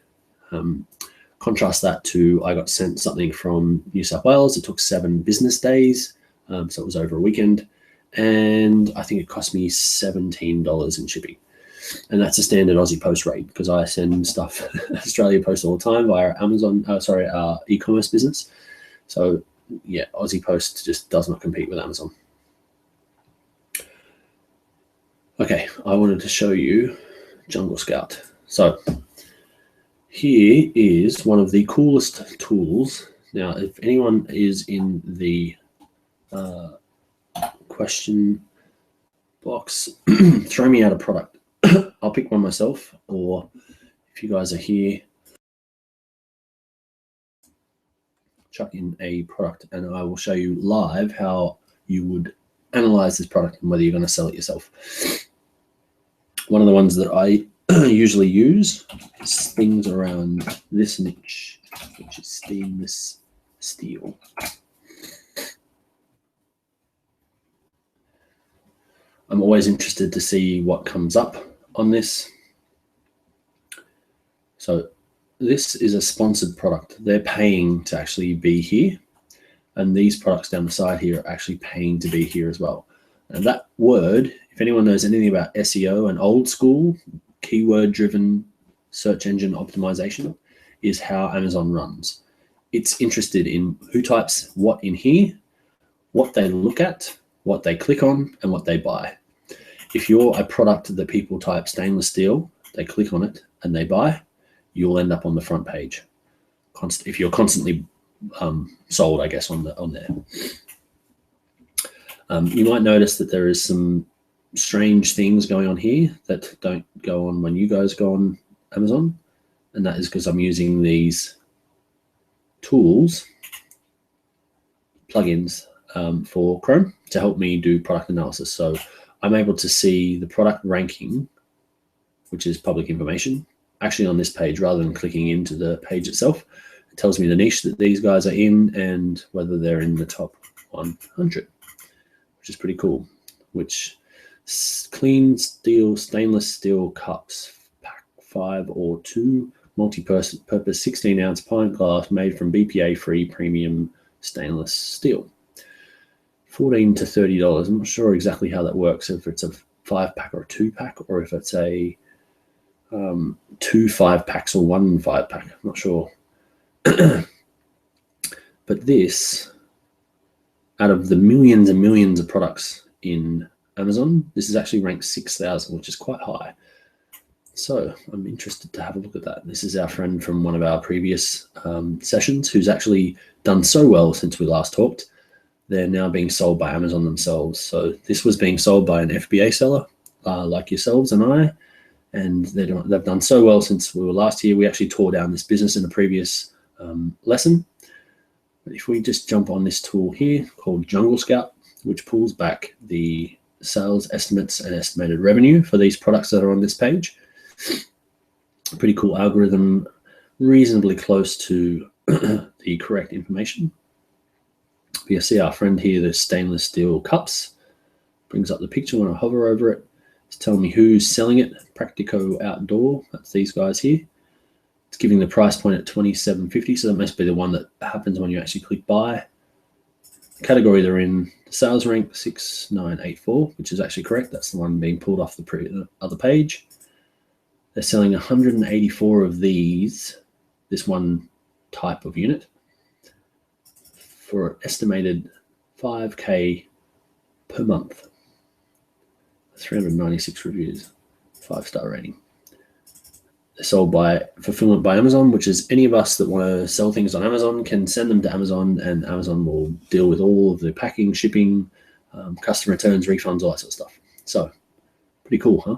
Contrast that to I got sent something from New South Wales. It took 7 business days, so it was over a weekend, and I think it cost me $17 in shipping. And that's a standard Aussie Post rate, because I send stuff Australia Post all the time via Amazon, our e-commerce business. So yeah, Aussie Post just does not compete with Amazon. Okay, I wanted to show you Jungle Scout. So here is one of the coolest tools. Now, if anyone is in the question box, throw me out a product. I'll pick one myself, or if you guys are here, chuck in a product and I will show you live how you would analyze this product and whether you're going to sell it yourself. One of the ones that I usually use is things around this niche, which is stainless steel. I'm always interested to see what comes up on this. So this is a sponsored product. They're paying to actually be here. And these products down the side here are actually paying to be here as well. And that word, if anyone knows anything about SEO and old school keyword-driven search engine optimization, is how Amazon runs. It's interested in who types what in here, what they look at, what they click on, and what they buy. If you're a product that people type stainless steel, they click on it and they buy, you'll end up on the front page. If you're constantly sold, I guess, on there. You might notice that there is some strange things going on here that don't go on when you guys go on Amazon, and that is because I'm using these tools, plugins for Chrome to help me do product analysis. So I'm able to see the product ranking, which is public information, actually on this page rather than clicking into the page itself. It tells me the niche that these guys are in and whether they're in the top 100, which is pretty cool. Which clean steel, stainless steel cups, pack 5 or 2, multi-purpose 16-ounce pint glass made from BPA-free premium stainless steel. $14 to $30. I'm not sure exactly how that works, if it's a 5-pack or a 2-pack, or if it's a 2 5-packs or 1 5-pack. I'm not sure. But this, out of the millions and millions of products in Amazon. This is actually ranked 6,000, which is quite high. So I'm interested to have a look at that. This is our friend from one of our previous sessions who's actually done so well since we last talked. They're now being sold by Amazon themselves. So this was being sold by an FBA seller like yourselves and I, and they've done so well since we were last here. We actually tore down this business in a previous lesson. But if we just jump on this tool here called Jungle Scout, which pulls back the sales estimates and estimated revenue for these products that are on this page. Pretty cool algorithm, reasonably close to the correct information. You see our friend here, the stainless steel cups, brings up the picture when I hover over it. It's telling me who's selling it. Practico Outdoor, that's these guys here. It's giving the price point at $27.50, so that must be the one that happens when you actually click buy. The category they're in, the sales rank 6984, which is actually correct. That's the one being pulled off the other page. They're selling 184 of these, this one type of unit, for an estimated $5K per month. 396 reviews, 5-star rating. They're sold by fulfillment by Amazon, which is any of us that want to sell things on Amazon can send them to Amazon, and Amazon will deal with all of the packing, shipping, customer returns, refunds, all that sort of stuff. So pretty cool, huh?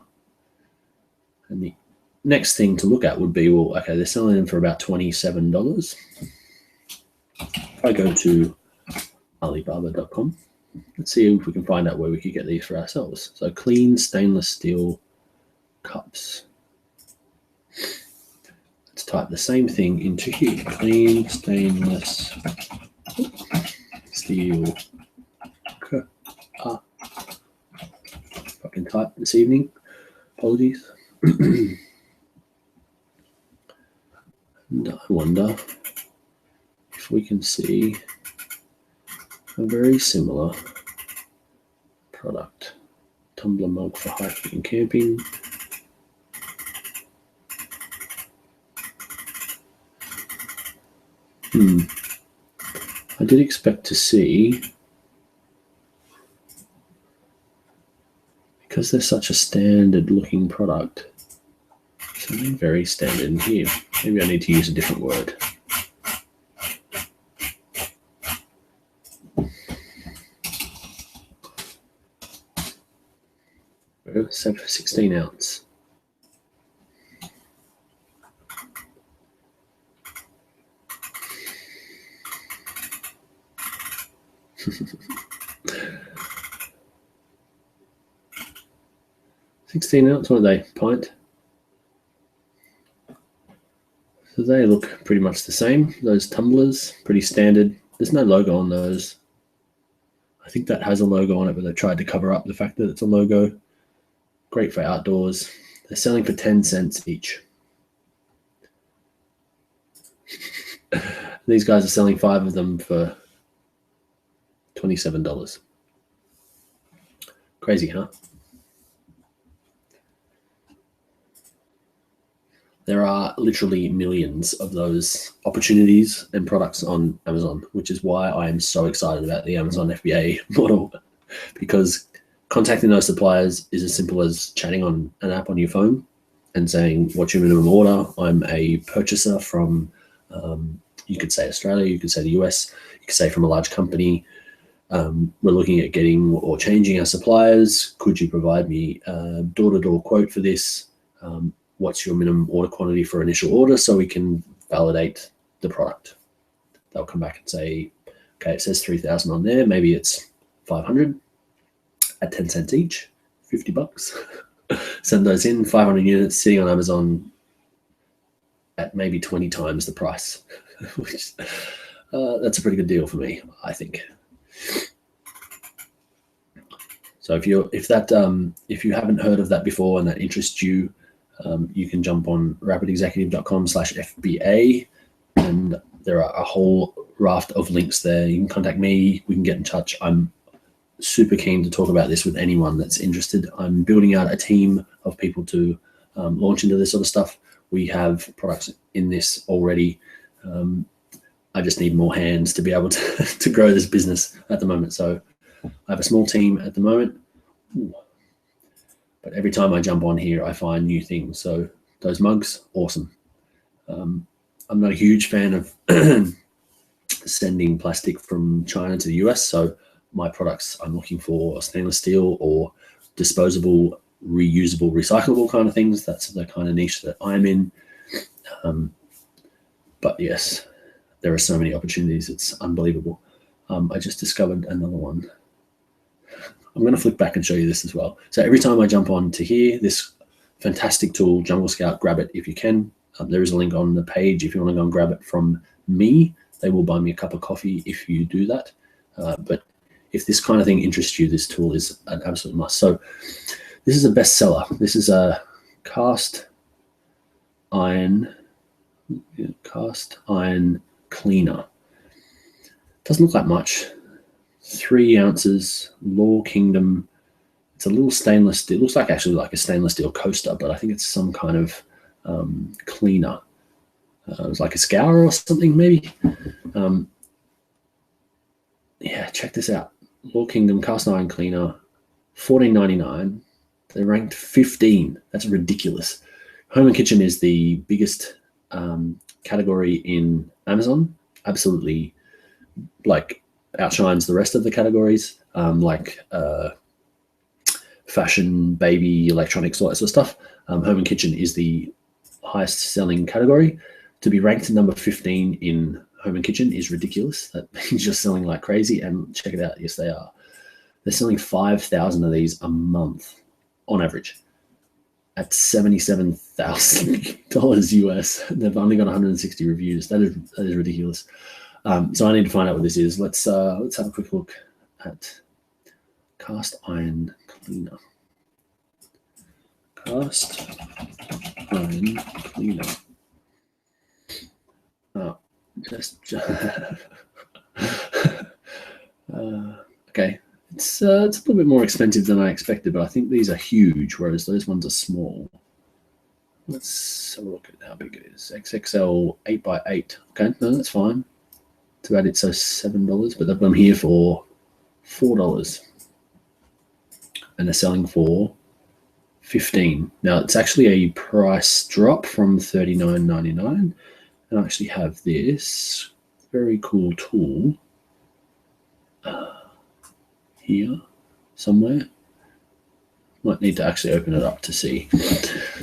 And the next thing to look at would be, well, okay, they're selling them for about $27. If I go to Alibaba.com, let's see if we can find out where we could get these for ourselves. So clean stainless steel cups. Let's type the same thing into here. Clean stainless steel cup. If I can type this evening, apologies. And I wonder if we can see a very similar product. Tumbler mug for hiking and camping. I did expect to see, because they're such a standard looking product, something very standard in here. Maybe I need to use a different word. So for 16 ounce. $16 what are they? Pint. So they look pretty much the same. Those tumblers, pretty standard. There's no logo on those. I think that has a logo on it, but they tried to cover up the fact that it's a logo. Great for outdoors. They're selling for 10 cents each. These guys are selling 5 of them for $27. Crazy, huh? There are literally millions of those opportunities and products on Amazon, which is why I am so excited about the Amazon FBA model, because contacting those suppliers is as simple as chatting on an app on your phone and saying, what's your minimum order? I'm a purchaser from, you could say Australia, you could say the US, you could say from a large company. We're looking at getting or changing our suppliers. Could you provide me a door-to-door quote for this? What's your minimum order quantity for initial order, so we can validate the product? They'll come back and say, okay, it says 3,000 on there. Maybe it's 500 at 10 cents each, $50. Send those in, 500 units sitting on Amazon at maybe 20 times the price, which that's a pretty good deal for me, I think. So if you haven't heard of that before and that interests you, you can jump on rapidexecutive.com/FBA, and there are a whole raft of links there. You can contact me. We can get in touch. I'm super keen to talk about this with anyone that's interested. I'm building out a team of people to launch into this sort of stuff. We have products in this already. I just need more hands to be able to grow this business at the moment. So I have a small team at the moment. Ooh. But every time I jump on here, I find new things. So those mugs, awesome. I'm not a huge fan of sending plastic from China to the US. So my products, I'm looking for stainless steel or disposable, reusable, recyclable kind of things. That's the kind of niche that I'm in. But yes, there are so many opportunities. It's unbelievable. I just discovered another one. I'm going to flick back and show you this as well. So every time I jump on to here, this fantastic tool, Jungle Scout, grab it if you can. There is a link on the page if you want to go and grab it from me. They will buy me a cup of coffee if you do that. But if this kind of thing interests you, this tool is an absolute must. So this is a bestseller. This is a cast iron cleaner. Doesn't look like much. 3 ounces, Law Kingdom. It's a little stainless steel. It looks like actually like a stainless steel coaster, but I think it's some kind of cleaner. It's like a scour or something, maybe. Yeah, check this out. Law Kingdom cast iron cleaner, $14.99. They're ranked 15. That's ridiculous. Home and kitchen is the biggest category in Amazon. Absolutely, like, outshines the rest of the categories, like fashion, baby, electronics, all that sort of stuff. Home and kitchen is the highest selling category. To be ranked number 15 in home and kitchen is ridiculous. That means you're selling like crazy. And check it out. Yes, they are. They're selling 5,000 of these a month on average at $77,000 US. They've only got 160 reviews. That is ridiculous. So I need to find out what this is. Let's have a quick look at cast iron cleaner. Cast iron cleaner. Oh, okay. It's a little bit more expensive than I expected, but I think these are huge, whereas those ones are small. Let's have a look at how big it is. XXL 8x8. Okay, no, that's fine. Too bad it's $7, but I'm here for $4, and they're selling for $15. Now it's actually a price drop from $39.99, and I actually have this very cool tool here somewhere. Might need to actually open it up to see.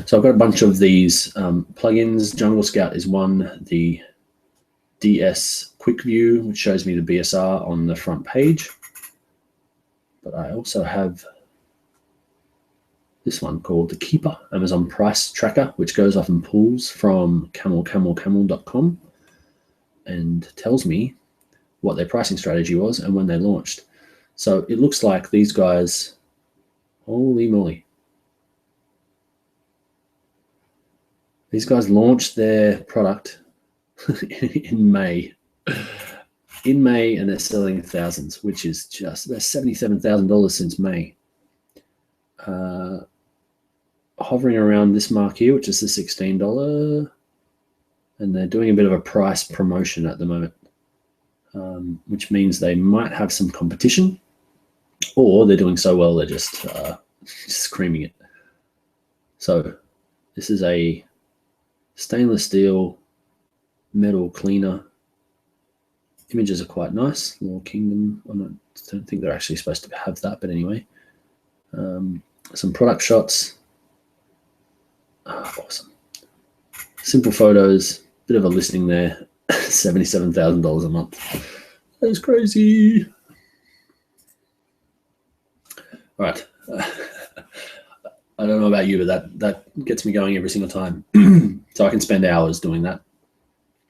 So I've got a bunch of these plugins. Jungle Scout is one. The DS Quick View, which shows me the BSR on the front page. But I also have this one called the Keeper Amazon Price Tracker, which goes off and pulls from camel.com and tells me what their pricing strategy was and when they launched. So it looks like these guys, holy moly, these guys launched their product in May, and they're selling thousands, which is just, that's $77,000 since May. Hovering around this mark here, which is the $16, and they're doing a bit of a price promotion at the moment, which means they might have some competition, or they're doing so well they're just screaming it. So this is a stainless steel metal cleaner. Images are quite nice. Law Kingdom. I don't think they're actually supposed to have that, but anyway. Some product shots. Awesome. Simple photos. Bit of a listing there. $77,000 a month. That is crazy. All right. I don't know about you, but that gets me going every single time. So I can spend hours doing that,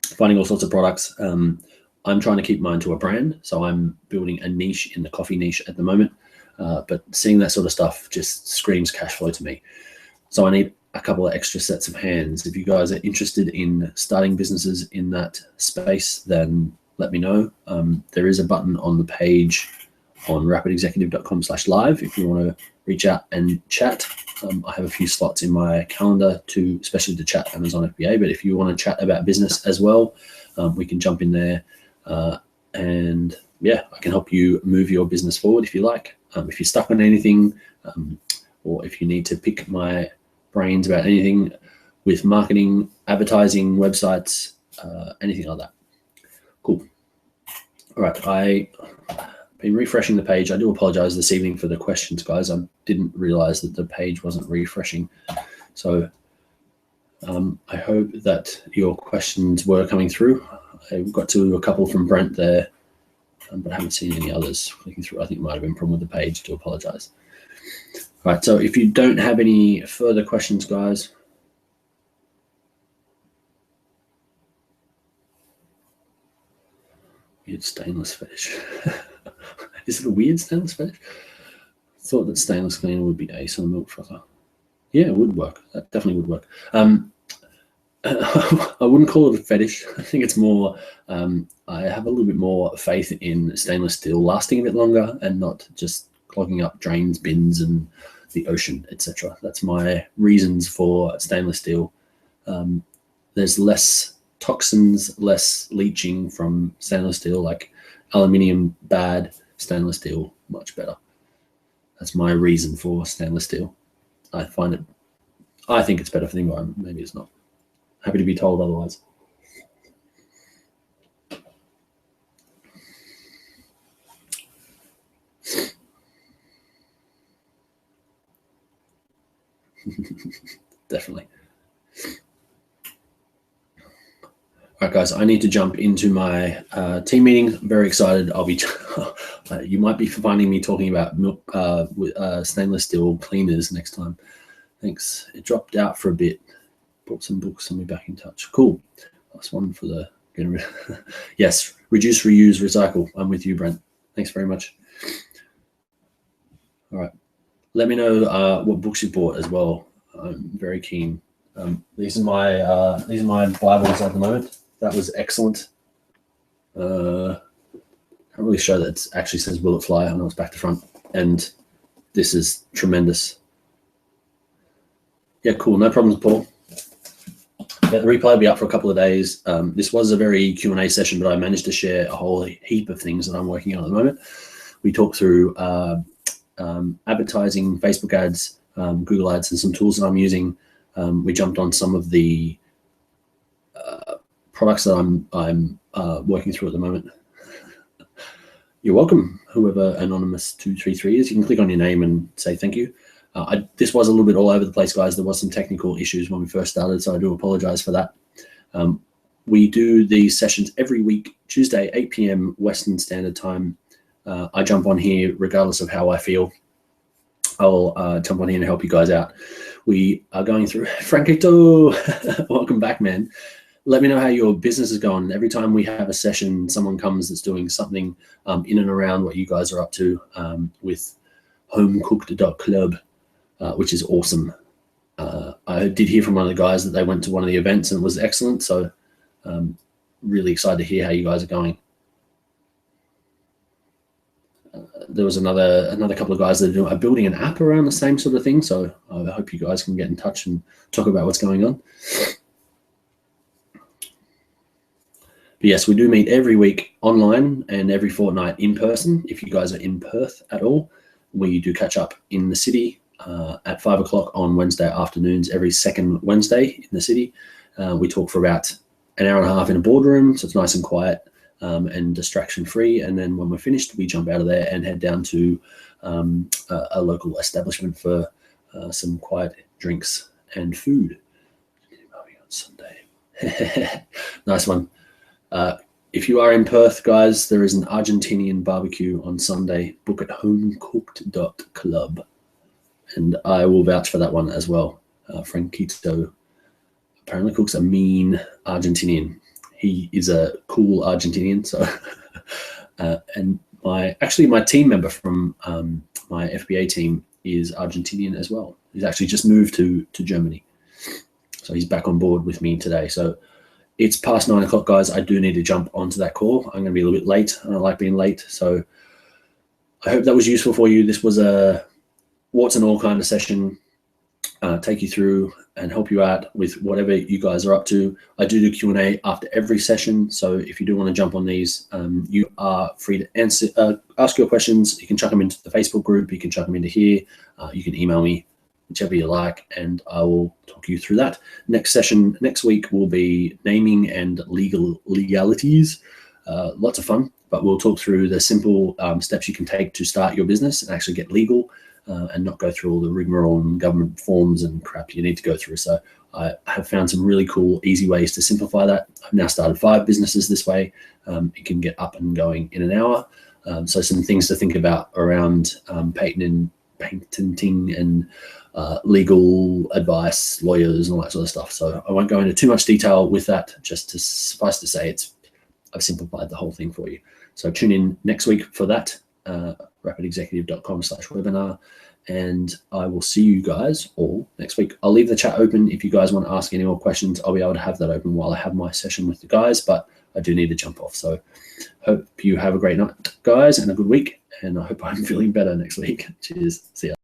finding all sorts of products. I'm trying to keep mine to a brand, so I'm building a niche in the coffee niche at the moment. But seeing that sort of stuff just screams cash flow to me. So I need a couple of extra sets of hands. If you guys are interested in starting businesses in that space, then let me know. There is a button on the page on rapidexecutive.com/live if you want to reach out and chat. I have a few slots in my calendar especially to chat Amazon FBA, but if you want to chat about business as well, we can jump in there and yeah, I can help you move your business forward if you like. If you're stuck on anything, or if you need to pick my brains about anything with marketing, advertising, websites, anything like that. Cool. All right, I've been refreshing the page. I do apologize this evening for the questions, guys. I didn't realize that the page wasn't refreshing. So I hope that your questions were coming through. I got to a couple from Brent there, but I haven't seen any others clicking through. I think it might have been a problem with the page. To apologize. All right, so if you don't have any further questions, guys, weird stainless fetish. Is it a weird stainless fetish? I thought that stainless cleaner would be ace on a milk frother. Yeah, it would work. That definitely would work. I wouldn't call it a fetish. I think it's more, I have a little bit more faith in stainless steel lasting a bit longer and not just clogging up drains, bins, and the ocean, etc. That's my reasons for stainless steel. There's less toxins, less leaching from stainless steel, like aluminium bad, stainless steel much better. That's my reason for stainless steel. I think it's better for the environment. Maybe it's not. Happy to be told otherwise. Definitely. All right, guys, I need to jump into my team meeting. I'm very excited. I'll be, you might be finding me talking about milk, stainless steel cleaners next time. Thanks. It dropped out for a bit. Bought some books and we're back in touch. Cool. Last one for the, yes, reduce, reuse, recycle. I'm with you, Brent. Thanks very much. All right. Let me know what books you bought as well. I'm very keen. These are my Bibles at the moment. That was excellent. Can't really show that it actually says "Will It Fly?" I know it's back to front, and this is tremendous. Yeah, cool. No problems, Paul. Yeah, the replay will be up for a couple of days. This was a very Q&A session, but I managed to share a whole heap of things that I'm working on at the moment. We talked through advertising, Facebook ads, Google ads, and some tools that I'm using. We jumped on some of the products that I'm working through at the moment. You're welcome, whoever Anonymous233 is. You can click on your name and say thank you. This was a little bit all over the place, guys. There was some technical issues when we first started, so I do apologize for that. We do these sessions every week, Tuesday, 8 p.m. Western Standard Time. I jump on here regardless of how I feel. I'll jump on here and help you guys out. We are going through Frankito. Welcome back, man. Let me know how your business is going. Every time we have a session, someone comes that's doing something in and around what you guys are up to with homecooked.club, which is awesome. I did hear from one of the guys that they went to one of the events and it was excellent. So really excited to hear how you guys are going. There was another couple of guys that are building an app around the same sort of thing. So I hope you guys can get in touch and talk about what's going on. But yes, we do meet every week online and every fortnight in person. If you guys are in Perth at all, we do catch up in the city at 5 o'clock on Wednesday afternoons, every second Wednesday in the city. We talk for about an hour and a half in a boardroom, so it's nice and quiet and distraction free. And then when we're finished, we jump out of there and head down to a local establishment for some quiet drinks and food. On Sunday. Nice one. If you are in Perth, guys, there is an Argentinian barbecue on Sunday. Book at homecooked.club. And I will vouch for that one as well. Franquito apparently cooks a mean Argentinian. He is a cool Argentinian. So, and my team member from my FBA team is Argentinian as well. He's actually just moved to Germany. So he's back on board with me today. So it's past 9 o'clock, guys. I do need to jump onto that call. I'm going to be a little bit late. I don't like being late. So I hope that was useful for you. This was a warts and all kind of session. take you through and help you out with whatever you guys are up to. I do Q&A after every session, so if you do want to jump on these, you are free to ask your questions. You can chuck them into the Facebook group, you can chuck them into here, you can email me, whichever you like, and I will talk you through that. Next session next week will be naming and legalities. Lots of fun, but we'll talk through the simple steps you can take to start your business and actually get legal. And not go through all the rigmarole and government forms and crap you need to go through. So I have found some really cool, easy ways to simplify that. I've now started 5 businesses this way. You can get up and going in an hour. So some things to think about around patenting and legal advice, lawyers, and all that sort of stuff. So I won't go into too much detail with that. Just to suffice to say, I've simplified the whole thing for you. So tune in next week for that. rapidexecutive.com/webinar, and I will see you guys all next week. I'll leave the chat open if you guys want to ask any more questions. I'll be able to have that open while I have my session with the guys, but I do need to jump off. So hope you have a great night, guys, and a good week, and I hope I'm feeling better next week. Cheers. See ya.